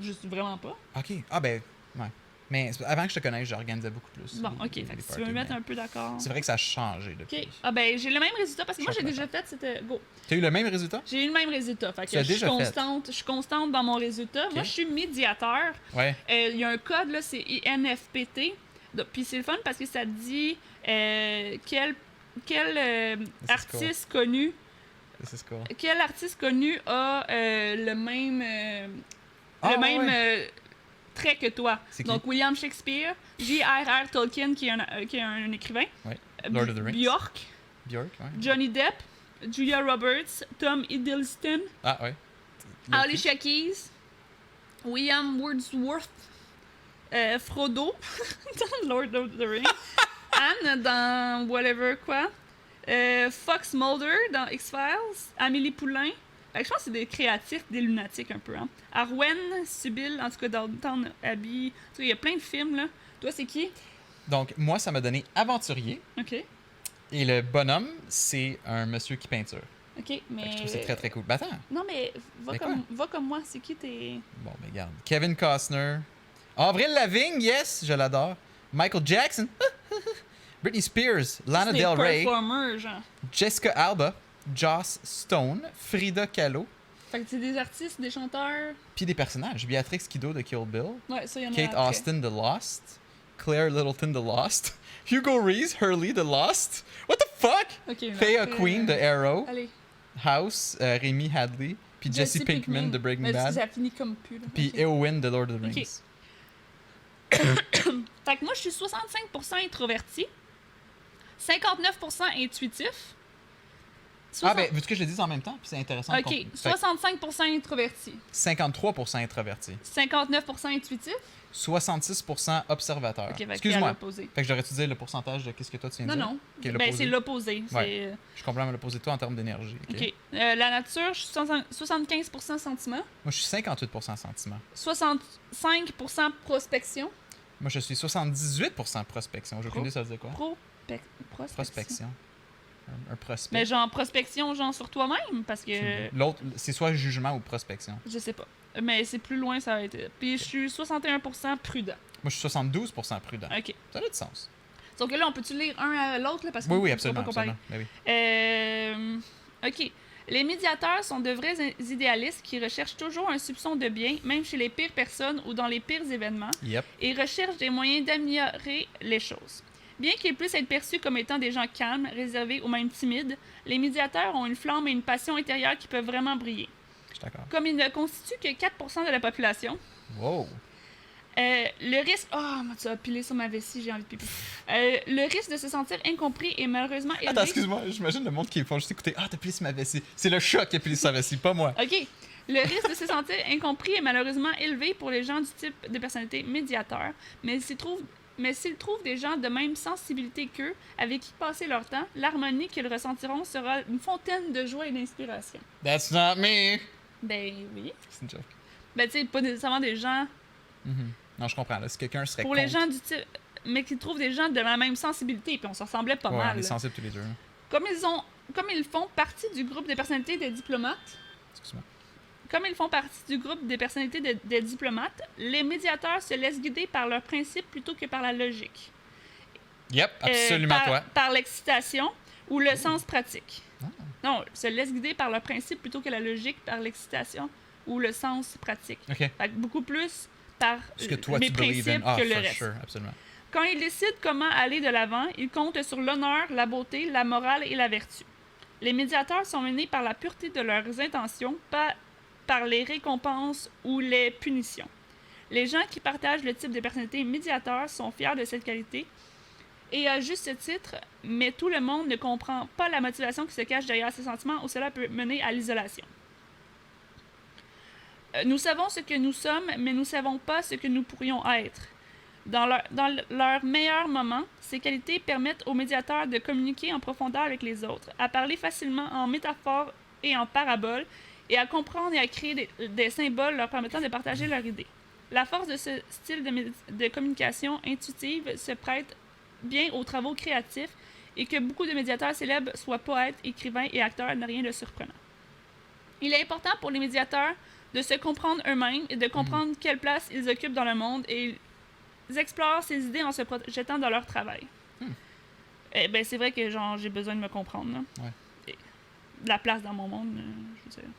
juste vraiment pas. OK. Ah ben, ouais. Mais avant que je te connaisse, j'organisais beaucoup plus. Bon, ok, fait que si tu veux me mettre un peu d'accord. C'est vrai que ça a changé depuis. Ok. Ah ben j'ai le même résultat parce que moi j'ai déjà fait, c'était go. Tu as eu le même résultat? J'ai eu le même résultat. Fait Tu as que déjà je suis constante dans mon résultat. Moi je suis médiateur. Ouais. Il y a un code là, c'est INFPT. Puis c'est le fun parce que ça te dit quel artiste connu. C'est cool. Quel artiste connu a le même trait que toi. Donc William Shakespeare, J.R.R. Tolkien qui est un écrivain. Ouais. Lord of the Rings. Bjork, ouais. Johnny Depp, Julia Roberts, Tom Hiddleston, Ah ouais. Alicia Keys, William Wordsworth, Frodo dans Lord of the Rings, Anne dans Whatever quoi, Fox Mulder dans X-Files, Amélie Poulain. Je pense que c'est des créatifs, des lunatiques un peu. Hein. Arwen, Sibyl, en tout cas Downton Abbey. Il y a plein de films là. Toi, c'est qui? Donc, moi, ça m'a donné aventurier. OK. Et le bonhomme, c'est un monsieur qui peinture. OK, mais... Je trouve que c'est très, très cool. Ben attends. Non, mais va comme moi. C'est qui tes... Bon, ben regarde. Kevin Costner. Avril Lavigne, yes, je l'adore. Michael Jackson. Britney Spears. Lana Del Rey. Genre. Jessica Alba. Joss Stone. Frida Kahlo. Fait que c'est des artistes, des chanteurs. Puis des personnages. Béatrix Kiddo de Kill Bill. Ouais, ça, y en a Kate après. Austin de Lost. Claire Littleton de Lost. Hugo Reese, Hurley de Lost. What the fuck? Okay, Faya Queen de Arrow. Allez. House, Rémi Hadley. Puis Jesse Pinkman de Breaking Bad. Ça finit comme plus. Puis Eowyn de Lord of the Rings. Fait que moi, je suis 65% introverti, 59% intuitif. Ah, ben, veux-tu que je le dise en même temps? Puis c'est intéressant. OK, 65% introverti. 53% introverti. 59% intuitif. 66% observateur. OK, Excuse-moi. Fait que j'aurais-tu dire le pourcentage de qu'est-ce que toi tu viens de dire? Non. Okay, ben, c'est l'opposé. Ouais. Je comprends l'opposé de toi en termes d'énergie. OK. La nature, je suis 75% sentiment. Moi, je suis 58% sentiment. 65% prospection. Moi, je suis 78% prospection. J'ai aucune idée ça veut dire quoi? Prospection. Un prospect. Mais genre prospection, genre sur toi-même, parce que... L'autre, c'est soit jugement ou prospection. Je sais pas. Mais c'est plus loin, ça va être... Puis je suis 61% prudent. Moi, je suis 72% prudent. OK. Ça a du sens. Sauf que là, on peut-tu lire un à l'autre, là, parce que oui, absolument. Pas comparer. Ben oui. OK. Les médiateurs sont de vrais idéalistes qui recherchent toujours un soupçon de bien, même chez les pires personnes ou dans les pires événements, et recherchent des moyens d'améliorer les choses. Bien qu'ils puissent être perçus comme étant des gens calmes, réservés ou même timides, les médiateurs ont une flamme et une passion intérieure qui peuvent vraiment briller. Je suis d'accord. Comme ils ne constituent que 4% de la population. Wow! Le risque... Oh, tu as pilé sur ma vessie, j'ai envie de pipi. Le risque de se sentir incompris est malheureusement élevé. Attends, excuse-moi, j'imagine le monde qui font juste écouter. Ah, t'as pilé sur ma vessie. C'est le chat qui a pilé sur sa vessie, pas moi. OK. Le risque de se sentir incompris est malheureusement élevé pour les gens du type de personnalité médiateur, mais s'ils trouvent des gens de même sensibilité qu'eux, avec qui passer leur temps, l'harmonie qu'ils ressentiront sera une fontaine de joie et d'inspiration. That's not me! Ben oui. C'est une joke. Ben tu sais, pas nécessairement des gens... Non, je comprends. Là. Si quelqu'un serait pour les gens du type... Mais qui trouvent des gens de la même sensibilité, puis on se ressemblait pas mal. On est sensibles tous les deux. Comme ils font partie du groupe des personnalités des diplomates... Excuse-moi. Comme ils font partie du groupe des personnalités des diplomates, les médiateurs se laissent guider par leurs principes plutôt que par la logique. Yep, absolument toi. Par l'excitation ou le sens pratique. Non, se laissent guider par leur principe plutôt que la logique, par l'excitation ou le sens pratique. Okay. Fait que beaucoup plus par ce que toi, mes principes que le reste. Sure, absolument. Quand ils décident comment aller de l'avant, ils comptent sur l'honneur, la beauté, la morale et la vertu. Les médiateurs sont menés par la pureté de leurs intentions, pas par les récompenses ou les punitions. Les gens qui partagent le type de personnalité médiateur sont fiers de cette qualité, et à juste titre, mais tout le monde ne comprend pas la motivation qui se cache derrière ces sentiments ou cela peut mener à l'isolation. Nous savons ce que nous sommes, mais nous ne savons pas ce que nous pourrions être. Dans leur meilleur moment, ces qualités permettent aux médiateurs de communiquer en profondeur avec les autres, à parler facilement en métaphores et en paraboles, et à comprendre et à créer des symboles leur permettant de partager leurs idées. La force de ce style de communication intuitive se prête bien aux travaux créatifs, et que beaucoup de médiateurs célèbres soient poètes, écrivains et acteurs n'a rien de surprenant. Il est important pour les médiateurs de se comprendre eux-mêmes et de comprendre quelle place ils occupent dans le monde, et ils explorent ces idées en se projetant dans leur travail. Eh ben, c'est vrai que genre j'ai besoin de me comprendre. Là. Ouais. Et de la place dans mon monde, je veux dire.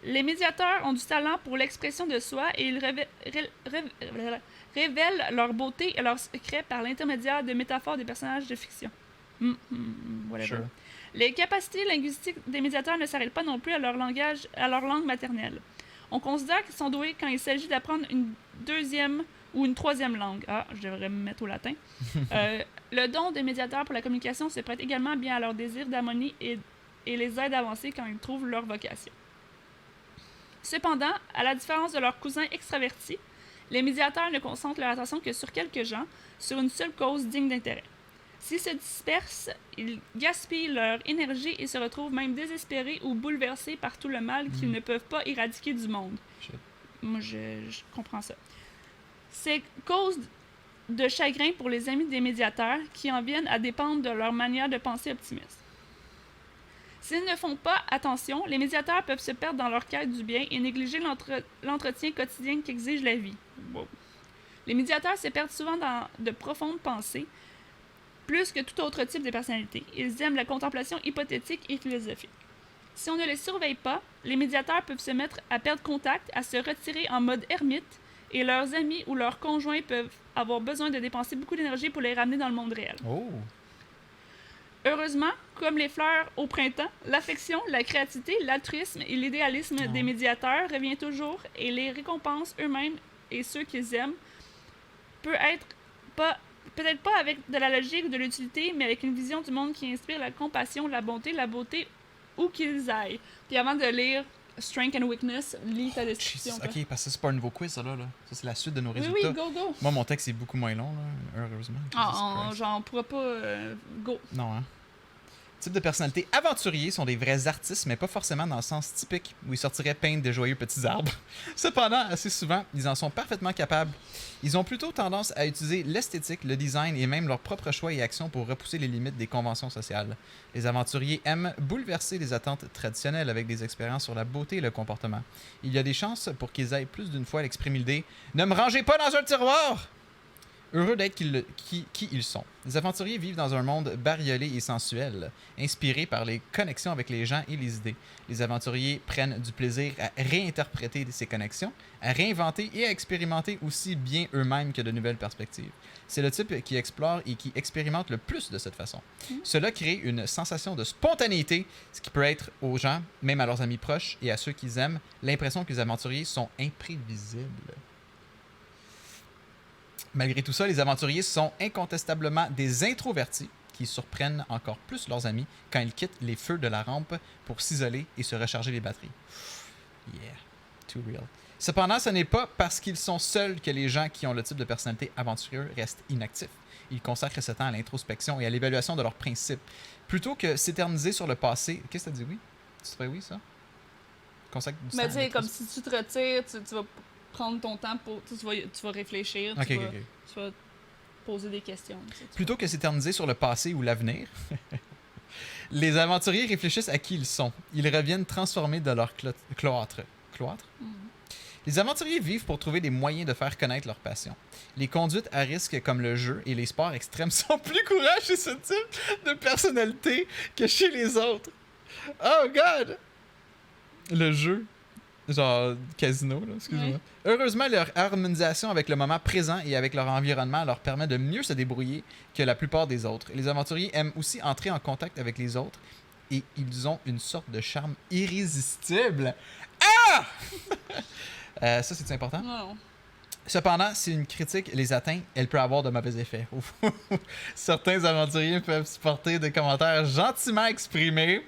Les médiateurs ont du talent pour l'expression de soi et ils révèlent leur beauté et leurs secrets par l'intermédiaire de métaphores des personnages de fiction. Whatever. Sure. Les capacités linguistiques des médiateurs ne s'arrêtent pas non plus à leur langue maternelle. On considère qu'ils sont doués quand il s'agit d'apprendre une deuxième ou une troisième langue. Ah, je devrais me mettre au latin. Le don des médiateurs pour la communication se prête également bien à leur désir d'harmonie et les aide à avancer quand ils trouvent leur vocation. Cependant, à la différence de leurs cousins extravertis, les médiateurs ne concentrent leur attention que sur quelques gens, sur une seule cause digne d'intérêt. S'ils se dispersent, ils gaspillent leur énergie et se retrouvent même désespérés ou bouleversés par tout le mal qu'ils ne peuvent pas éradiquer du monde. Shit. Moi, je comprends ça. C'est cause de chagrin pour les amis des médiateurs qui en viennent à dépendre de leur manière de penser optimiste. S'ils ne font pas attention, les médiateurs peuvent se perdre dans leur quête du bien et négliger l'entretien quotidien qu'exige la vie. Wow. Les médiateurs se perdent souvent dans de profondes pensées, plus que tout autre type de personnalité. Ils aiment la contemplation hypothétique et philosophique. Si on ne les surveille pas, les médiateurs peuvent se mettre à perdre contact, à se retirer en mode ermite, et leurs amis ou leurs conjoints peuvent avoir besoin de dépenser beaucoup d'énergie pour les ramener dans le monde réel. Oh. Heureusement, comme les fleurs au printemps, l'affection, la créativité, l'altruisme et l'idéalisme des médiateurs revient toujours et les récompenses eux-mêmes et ceux qu'ils aiment peut-être pas avec de la logique ou de l'utilité, mais avec une vision du monde qui inspire la compassion, la beauté où qu'ils aillent. Puis avant de lire Strength and Weakness, lis ta description. Ok, parce que c'est pas un nouveau quiz, ça, là. Ça, c'est la suite de nos résultats. Oui, go. Moi, mon texte est beaucoup moins long, là, heureusement. Genre, on pourra pas... go. Non, hein. Type de personnalité aventuriers sont des vrais artistes, mais pas forcément dans le sens typique où ils sortiraient peindre de joyeux petits arbres. Cependant, assez souvent, ils en sont parfaitement capables. Ils ont plutôt tendance à utiliser l'esthétique, le design et même leurs propres choix et actions pour repousser les limites des conventions sociales. Les aventuriers aiment bouleverser les attentes traditionnelles avec des expériences sur la beauté et le comportement. Il y a des chances pour qu'ils aillent plus d'une fois à l'exprimer l'idée « Ne me rangez pas dans un tiroir !» Heureux d'être qui ils sont. Les aventuriers vivent dans un monde bariolé et sensuel, inspiré par les connexions avec les gens et les idées. Les aventuriers prennent du plaisir à réinterpréter ces connexions, à réinventer et à expérimenter aussi bien eux-mêmes que de nouvelles perspectives. C'est le type qui explore et qui expérimente le plus de cette façon. Cela crée une sensation de spontanéité, ce qui peut être aux gens, même à leurs amis proches et à ceux qu'ils aiment, l'impression que les aventuriers sont imprévisibles. Malgré tout ça, les aventuriers sont incontestablement des introvertis qui surprennent encore plus leurs amis quand ils quittent les feux de la rampe pour s'isoler et se recharger les batteries. Yeah, too real. Cependant, ce n'est pas parce qu'ils sont seuls que les gens qui ont le type de personnalité aventureuse restent inactifs. Ils consacrent ce temps à l'introspection et à l'évaluation de leurs principes. Plutôt que s'éterniser sur le passé... Qu'est-ce que tu as dit oui? Tu dirais oui, ça? Consacre du temps. Mais tu sais, comme si tu te retires, tu vas... prendre ton temps pour... Tu vas réfléchir, tu vas poser des questions. Plutôt que s'éterniser sur le passé ou l'avenir, les aventuriers réfléchissent à qui ils sont. Ils reviennent transformés de leur cloître. Cloître? Les aventuriers vivent pour trouver des moyens de faire connaître leur passion. Les conduites à risque comme le jeu et les sports extrêmes sont plus courants chez ce type de personnalité que chez les autres. Oh God! Le jeu. Genre casino, là, excusez-moi. Oui. Heureusement, leur harmonisation avec le moment présent et avec leur environnement leur permet de mieux se débrouiller que la plupart des autres. Les aventuriers aiment aussi entrer en contact avec les autres et ils ont une sorte de charme irrésistible. Ah! Ça, c'est important? Non. Cependant, si une critique les atteint, elle peut avoir de mauvais effets. Certains aventuriers peuvent supporter des commentaires gentiment exprimés,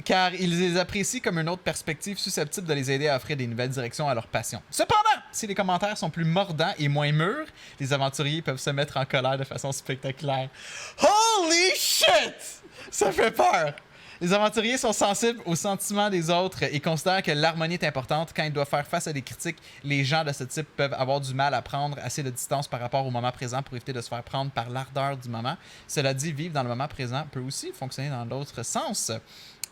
car ils les apprécient comme une autre perspective susceptible de les aider à offrir des nouvelles directions à leur passion. Cependant, si les commentaires sont plus mordants et moins mûrs, les aventuriers peuvent se mettre en colère de façon spectaculaire. Holy shit! Ça fait peur! Les aventuriers sont sensibles aux sentiments des autres et considèrent que l'harmonie est importante. Quand ils doivent faire face à des critiques, les gens de ce type peuvent avoir du mal à prendre assez de distance par rapport au moment présent pour éviter de se faire prendre par l'ardeur du moment. Cela dit, vivre dans le moment présent peut aussi fonctionner dans l'autre sens.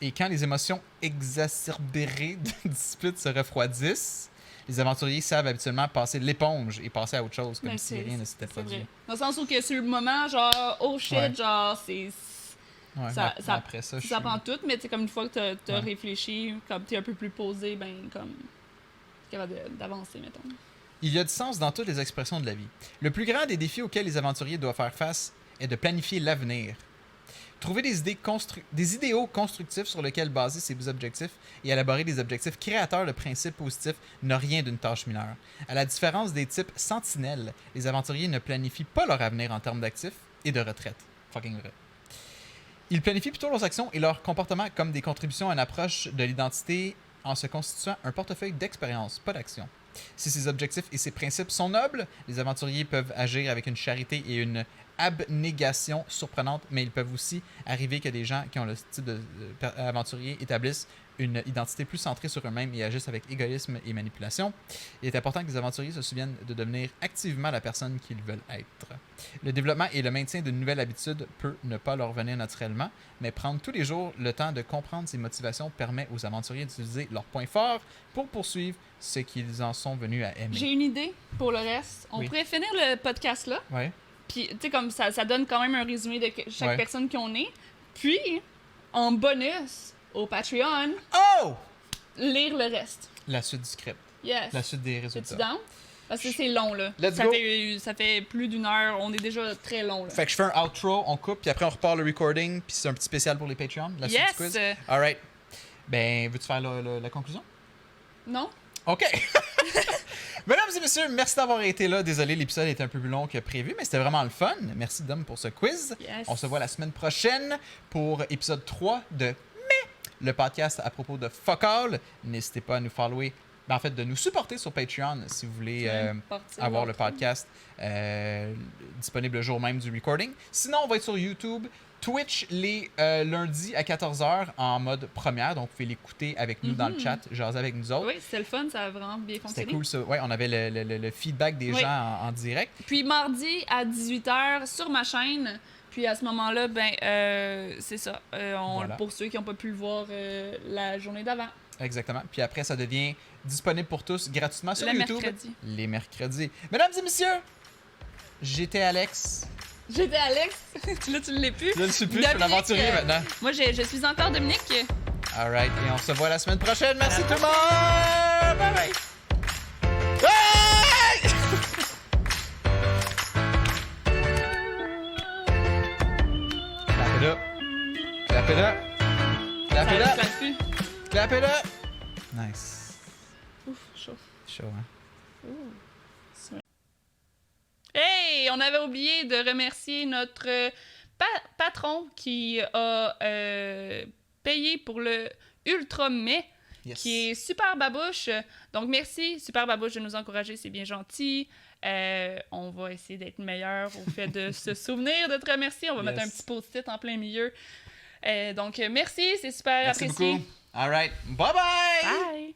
Et quand les émotions exacerbées de disputes se refroidissent, les aventuriers savent habituellement passer l'éponge et passer à autre chose, comme si rien ne s'était produit. Dans le sens où que sur le moment, genre, oh shit, genre, c'est... Ouais, après ça prend tout, mais comme une fois que t'as réfléchi, comme t'es un peu plus posé, ben comme t'es capable d'avancer, mettons. Il y a du sens dans toutes les expressions de la vie. Le plus grand des défis auxquels les aventuriers doivent faire face est de planifier l'avenir. Trouver des idéaux constructifs sur lesquels baser ses objectifs et élaborer des objectifs créateurs de principes positifs n'a rien d'une tâche mineure. À la différence des types sentinelles, les aventuriers ne planifient pas leur avenir en termes d'actifs et de retraite. Fucking vrai. Ils planifient plutôt leurs actions et leurs comportements comme des contributions à une approche de l'identité en se constituant un portefeuille d'expérience, pas d'action. Si ces objectifs et ces principes sont nobles, les aventuriers peuvent agir avec une charité et une abnégation surprenante, mais il peut aussi arriver que des gens qui ont le style d'aventurier établissent une identité plus centrée sur eux-mêmes et agissent avec égoïsme et manipulation. Il est important que les aventuriers se souviennent de devenir activement la personne qu'ils veulent être. Le développement et le maintien d'une nouvelle habitude peut ne pas leur venir naturellement, mais prendre tous les jours le temps de comprendre ces motivations permet aux aventuriers d'utiliser leurs points forts pour poursuivre ce qu'ils en sont venus à aimer. J'ai une idée pour le reste. On pourrait finir le podcast là. Oui. Puis, tu sais, comme ça donne quand même un résumé de chaque personne qu'on est. Puis, en bonus, au Patreon, lire le reste. La suite du script. Yes. La suite des résultats. Es-tu down? Parce que c'est long, là. Ça fait plus d'une heure. On est déjà très long, là. Fait que je fais un outro, on coupe, puis après on repart le recording, puis c'est un petit spécial pour les Patreons, la suite du quiz. Alright. Ben, veux-tu faire la conclusion? Non. OK. Mesdames et messieurs, merci d'avoir été là. Désolé, l'épisode est un peu plus long que prévu, mais c'était vraiment le fun. Merci, Dom, pour ce quiz. Yes. On se voit la semaine prochaine pour épisode 3 de le podcast à propos de Fuck All. N'hésitez pas à nous follower, en fait, de nous supporter sur Patreon si vous voulez avoir le podcast disponible le jour même du recording. Sinon, on va être sur YouTube, Twitch les lundis à 14h en mode première, donc vous pouvez l'écouter avec nous dans le chat, jaser avec nous autres. Oui, c'était le fun, ça a vraiment bien fonctionné. C'était cool ça. Ouais, on avait le feedback des gens en direct. Puis mardi à 18h sur ma chaîne. Puis à ce moment-là, c'est ça. Pour ceux qui n'ont pas pu le voir la journée d'avant. Exactement. Puis après, ça devient disponible pour tous gratuitement sur YouTube. Les mercredis. Mesdames et messieurs, j'étais Alex. J'étais Alex. Là, tu ne l'es plus. Je ne suis plus, je suis l'aventurier maintenant. Moi, je suis encore Dominique. Alright, et on se voit la semaine prochaine. Merci tout le monde! Bye bye! Bye! Clap it up. Clap it up. Clap it up. Clap it up. Nice. Ouf, chaud. Chaud, hein? Ouh. Hey, on avait oublié de remercier notre patron qui a payé pour le Ultra Mai, qui est Super Babouche. Donc, merci, Super Babouche, de nous encourager, c'est bien gentil. On va essayer d'être meilleur au fait de se souvenir de te remercier. On va mettre un petit post-it en plein milieu. Donc, merci, c'est super apprécié. Merci beaucoup. All right. Bye-bye! Bye!